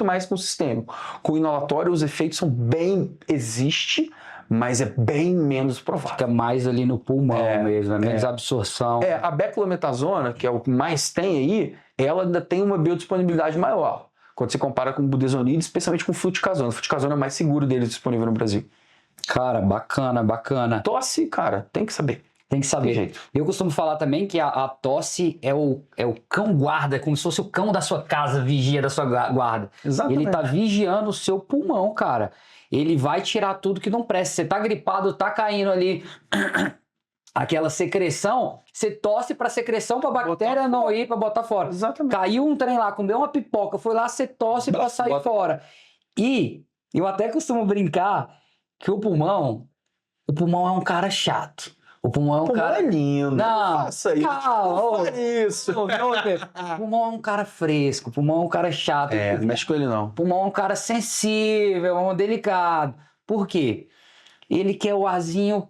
mais com o sistêmico. Com o inalatório, os efeitos são existe, mas é bem menos provável. Fica mais ali no pulmão mesmo, é menos absorção. A beclometasona, que é o que mais tem aí, ela ainda tem uma biodisponibilidade maior. Quando você compara com o budesonide, especialmente com o fluticasona. O fluticasona é o mais seguro deles disponível no Brasil. Cara, bacana. Tosse, cara, tem que saber. Tem que saber. Tem jeito. Eu costumo falar também que a tosse é o cão guarda, como se fosse o cão da sua casa, vigia da sua guarda. Exatamente. Ele tá vigiando o seu pulmão, cara. Ele vai tirar tudo que não presta. Você tá gripado, tá caindo ali aquela secreção, você tosse pra secreção, pra bactéria não ir, pra botar fora. Exatamente. Caiu um trem lá, comeu uma pipoca, foi lá, você tosse pra sair fora. E eu até costumo brincar que o pulmão é um cara chato. O pulmão é um cara... é lindo. Não, Faça isso. calma, Não faça isso. O pulmão é um cara fresco, o pulmão é um cara chato. Não mexe com ele não. O pulmão é um cara sensível, delicado. Por quê? Ele quer o arzinho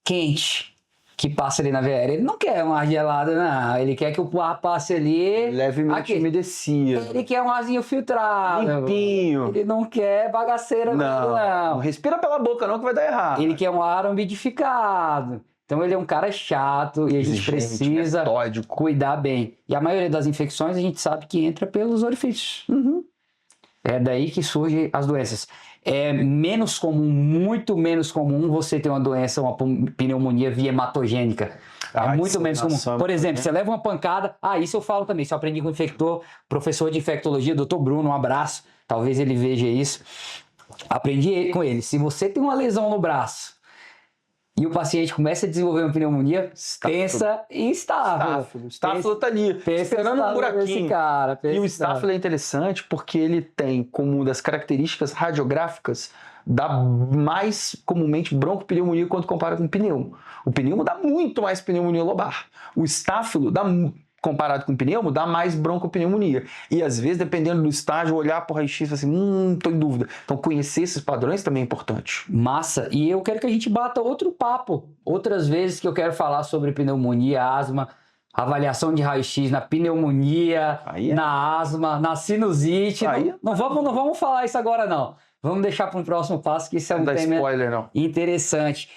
quente que passa ali na VR. Ele não quer um ar gelado, não. Ele quer que o ar passe ali... Levemente umedecido. Ele quer um arzinho filtrado. Limpinho. Ele não quer bagaceira, Não não. respira pela boca não que vai dar errado. Ele quer um ar umidificado. Então ele é um cara chato e a gente precisa metódico. cuidar bem. E a maioria das infecções a gente sabe que entra pelos orifícios. É daí que surgem as doenças. É menos comum, muito menos comum você ter uma doença, uma pneumonia via hematogênica. É muito menos comum. Por exemplo, você leva uma pancada... isso eu falo também, isso eu aprendi com o infector, professor de infectologia, Dr. Bruno, um abraço. Talvez ele veja isso. Aprendi com ele. Se você tem uma lesão no braço e o paciente começa a desenvolver uma pneumonia, pensa em estáfilo. Estáfilo tá ali, esperando um buraquinho. E o estáfilo é interessante porque ele tem como uma das características radiográficas dá mais comumente broncopneumonia quando compara com o pneumo. O pneumo dá muito mais pneumonia lobar. O estáfilo dá comparado com o pneumo, dá mais broncopneumonia. E às vezes, dependendo do estágio, olhar para o raio-x e falar assim, tô em dúvida. Então, conhecer esses padrões também é importante. Massa. E eu quero que a gente bata outro papo. Outras vezes que eu quero falar sobre pneumonia, asma, avaliação de raio-x na pneumonia, na asma, na sinusite. Não vamos falar isso agora, não. Vamos deixar para um próximo passo, que isso é um tema interessante.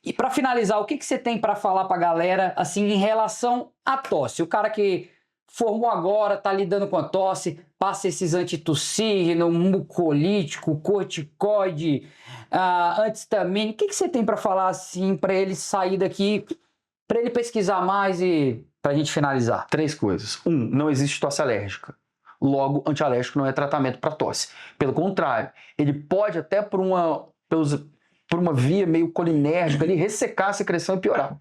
E para finalizar, o que você tem para falar para a galera assim, em relação à tosse? O cara que formou agora, está lidando com a tosse, passa esses antitussígeno, mucolítico, corticoide, antihistamínico. O que você tem para falar assim, para ele sair daqui, para ele pesquisar mais e para a gente finalizar? 3 coisas. 1, não existe tosse alérgica. Logo, antialérgico não é tratamento para tosse. Pelo contrário, ele pode até por uma via meio colinérgica ali, ressecar a secreção e piorar.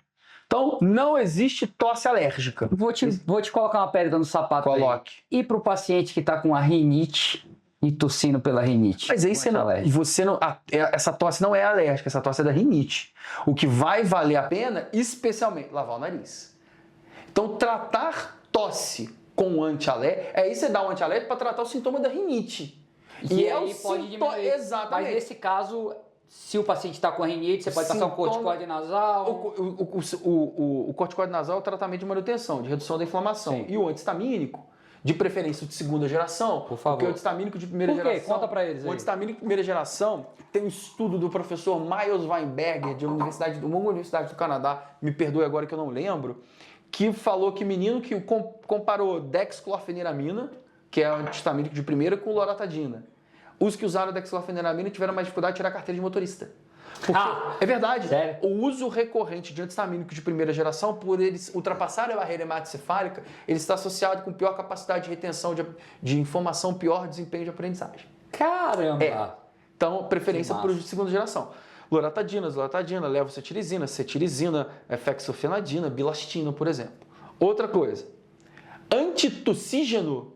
Então, não existe tosse alérgica. Vou te colocar uma pedra no sapato. Coloque. Aí. E para o paciente que está com a rinite, e tossindo pela rinite. Mas aí você não. Essa tosse não é alérgica, essa tosse é da rinite. O que vai valer a pena, especialmente, lavar o nariz. Então, tratar tosse com antialérgico, aí você dá um antialérgico para tratar o sintoma da rinite. E aí pode diminuir. Exatamente. Mas nesse caso, se o paciente está com rinite, você pode passar um corticoide nasal. O corticoide nasal é o tratamento de manutenção, de redução da inflamação. Sim. E o antistamínico, de preferência de segunda geração, por favor. porque o antistamínico de primeira Por quê? geração... Conta pra eles aí. O antistamínico de primeira geração tem um estudo do professor Miles Weinberger, de uma universidade do Canadá, me perdoe agora que eu não lembro, que falou que menino que comparou dexclorfeniramina, que é o antistamínico de primeira, com loratadina. Os que usaram dexclorfeniramina tiveram mais dificuldade de tirar a carteira de motorista. Porque, é verdade. Sério? O uso recorrente de antistamínicos de primeira geração, por eles ultrapassarem a barreira hematocefálica, ele está associado com pior capacidade de retenção de informação, pior desempenho de aprendizagem. Caramba! Então, preferência Que por massa. uso de segunda geração. Loratadina, levocetirizina, cetirizina, fexofenadina, bilastina, por exemplo. Outra coisa, antitussígeno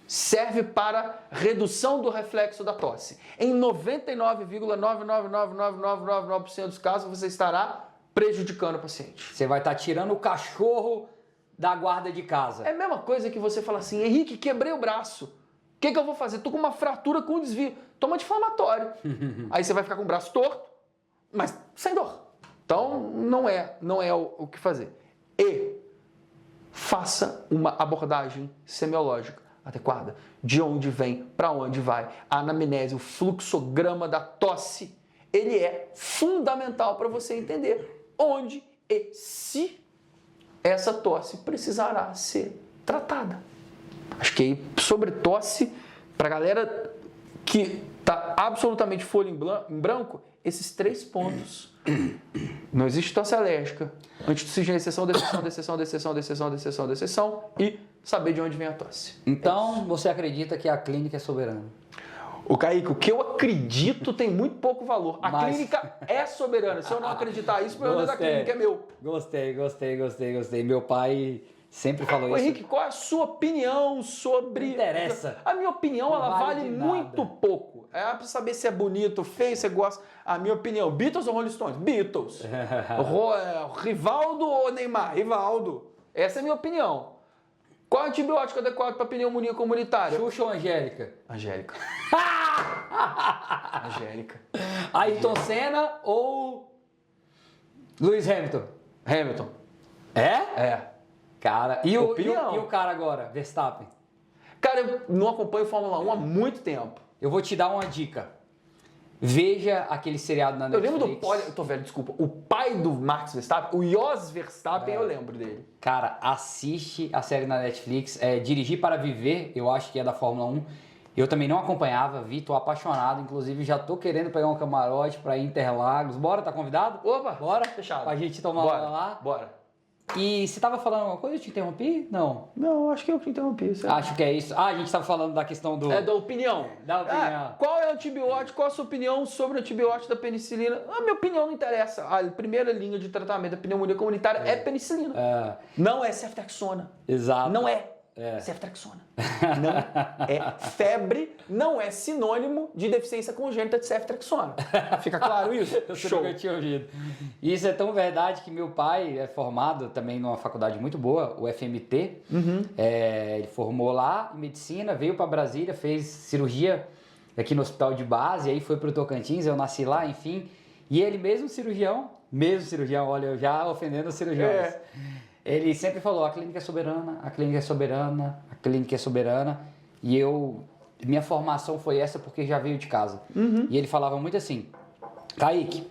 serve para redução do reflexo da tosse. Em 99,9999999% dos casos, você estará prejudicando o paciente. Você vai estar tirando o cachorro da guarda de casa. É a mesma coisa que você falar assim, Henrique, quebrei o braço. O que eu vou fazer? Tô com uma fratura com desvio. Toma anti-inflamatório. Aí você vai ficar com o braço torto, mas sem dor. Então, não é o que fazer. E faça uma abordagem semiológica adequada. De onde vem, para onde vai. A anamnese, o fluxograma da tosse, ele é fundamental para você entender onde e se essa tosse precisará ser tratada. Acho que aí, sobre tosse, para a galera que está absolutamente folha em branco, esses 3 pontos. Não existe tosse alérgica, antitussígeno, exceção e saber de onde vem a tosse. Então, você acredita que a clínica é soberana? O Kaique, o que eu acredito tem muito pouco valor. A Mas- clínica é soberana. Se eu não acreditar isso, o problema da clínica é meu. Gostei. Meu pai sempre falou Ô, isso. Henrique, qual é a sua opinião sobre... Não interessa. A minha opinião, Não ela vale vale de muito nada. pouco. É pra saber se é bonito, feio, se você gosta. A minha opinião, Beatles ou Rolling Stones? Beatles. Rivaldo ou Neymar? Rivaldo. Essa é a minha opinião. Qual é o antibiótico adequado para pneumonia comunitária? Xuxa ou Angélica? Angélica. Angélica. Ayrton Senna ou Lewis Hamilton? Hamilton. É? É. Cara, e Opinião. o cara agora, Verstappen? Cara, eu não acompanho Fórmula 1 há muito tempo. Eu vou te dar uma dica. Veja aquele seriado na Eu Netflix. lembro do eu tô velho, desculpa. O pai do Max Verstappen, o Jos Verstappen, eu lembro dele. Cara, assiste a série na Netflix. Dirigir para Viver, eu acho que é da Fórmula 1. Eu também não acompanhava, tô apaixonado. Inclusive, já tô querendo pegar um camarote para ir em Interlagos. Bora, tá convidado? Opa, Bora? fechado. Pra gente tomar Bora, uma lá. bora. E você tava falando alguma coisa? Eu te interrompi? Não. Não, acho que eu que interrompi. Acho que é isso. Ah, a gente tava falando da questão do... É da opinião. Da opinião. Qual é o antibiótico? Qual a sua opinião sobre o antibiótico da penicilina? A minha opinião não interessa. A primeira linha de tratamento da pneumonia comunitária é penicilina. Não é ceftriaxona. Exato. Não é. Ceftriaxona. Não é. Febre não é sinônimo de deficiência congênita de ceftriaxona. Fica claro isso? Eu Show. nunca tinha ouvido. Isso é tão verdade que meu pai é formado também numa faculdade muito boa, o FMT. Ele formou lá em medicina, veio para Brasília, fez cirurgia aqui no hospital de base, aí foi para o Tocantins, eu nasci lá, enfim. E ele mesmo cirurgião, olha, eu já ofendendo os cirurgiões. Ele sempre falou, a clínica é soberana, a clínica é soberana, a clínica é soberana. E minha formação foi essa porque já veio de casa. E ele falava muito assim, Kaique,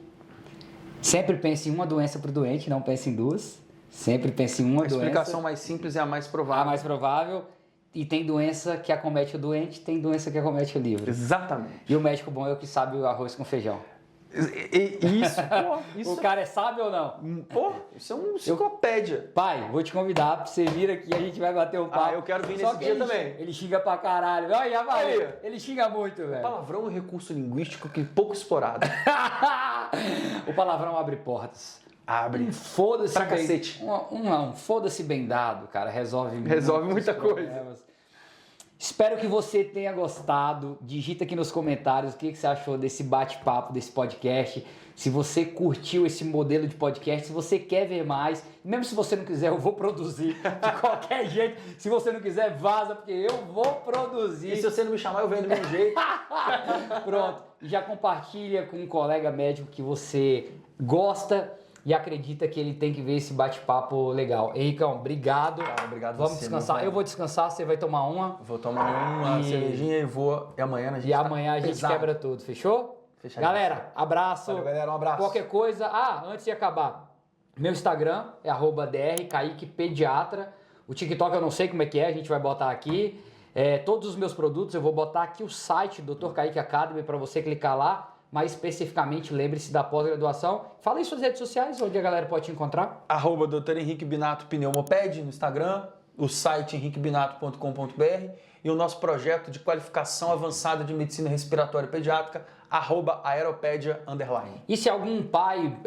sempre pense em uma doença para o doente, não pense em duas. Sempre pense em uma doença. A explicação mais simples é a mais A provável. mais provável. E tem doença que acomete o doente, tem doença que acomete o livre. Exatamente. E o médico bom é o que sabe o arroz com feijão. Isso, pô, isso O cara é sábio ou não? Pô, isso é uma enciclopédia. Pai, vou te convidar pra você vir aqui, a gente vai bater um papo. Eu quero vir Só nesse que dia ele, também. Ele xinga pra caralho. Olha, já vai. Aí. Ele xinga muito, velho. Palavrão é um recurso linguístico que pouco explorado. O palavrão abre portas. Abre. Foda-se Pra bem. cacete. Um foda-se bem dado, cara. Resolve Resolve muita muitos coisa. problemas. Espero que você tenha gostado. Digita aqui nos comentários o que você achou desse bate-papo, desse podcast. Se você curtiu esse modelo de podcast, se você quer ver mais, mesmo se você não quiser, eu vou produzir de qualquer jeito. Se você não quiser, vaza, porque eu vou produzir. E se você não me chamar, eu venho do mesmo jeito. Pronto. Já compartilha com um colega médico que você gosta e acredita que ele tem que ver esse bate-papo legal. Henricão, obrigado. Cara, obrigado Vamos você, descansar. meu velho. Eu vou descansar, você vai tomar uma. Vou tomar uma cervejinha e amanhã a gente Amanhã a gente pesado. quebra tudo, fechou? Fechadinho. Galera, abraço. Valeu, galera. Um abraço. Qualquer coisa. Antes de acabar, meu Instagram é @drkaiquepediatra. O TikTok eu não sei como é que é, a gente vai botar aqui. Todos os meus produtos, eu vou botar aqui o site Dr. Kaique Academy para você clicar lá. Mais especificamente, lembre-se da pós-graduação. Fala aí suas redes sociais, onde a galera pode te encontrar. @Dr. Henrique Binato Pneumoped no Instagram, o site henriquebinato.com.br e o nosso projeto de qualificação avançada de medicina respiratória pediátrica, @aeropedia_. E se algum pai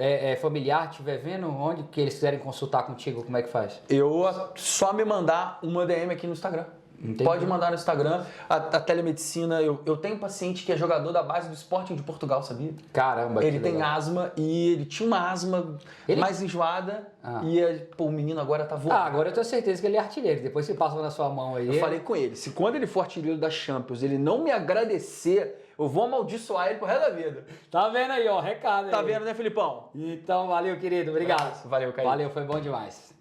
familiar estiver vendo, onde que eles quiserem consultar contigo, como é que faz? Só me mandar uma DM aqui no Instagram. Entendi. Pode mandar no Instagram. A telemedicina, eu tenho um paciente que é jogador da base do Sporting de Portugal, sabia? Caramba, Ele que tem legal. asma e ele tinha uma asma mais enjoada e o menino agora tá voando. Agora eu tenho certeza que ele é artilheiro. Depois você passou na sua mão aí. Eu falei com ele, se quando ele for artilheiro da Champions, ele não me agradecer, eu vou amaldiçoar ele pro resto da vida. Tá vendo aí, ó, recado aí. Tá vendo, né, Filipão? Então, valeu, querido. Obrigado. Valeu, Caio. Valeu, foi bom demais.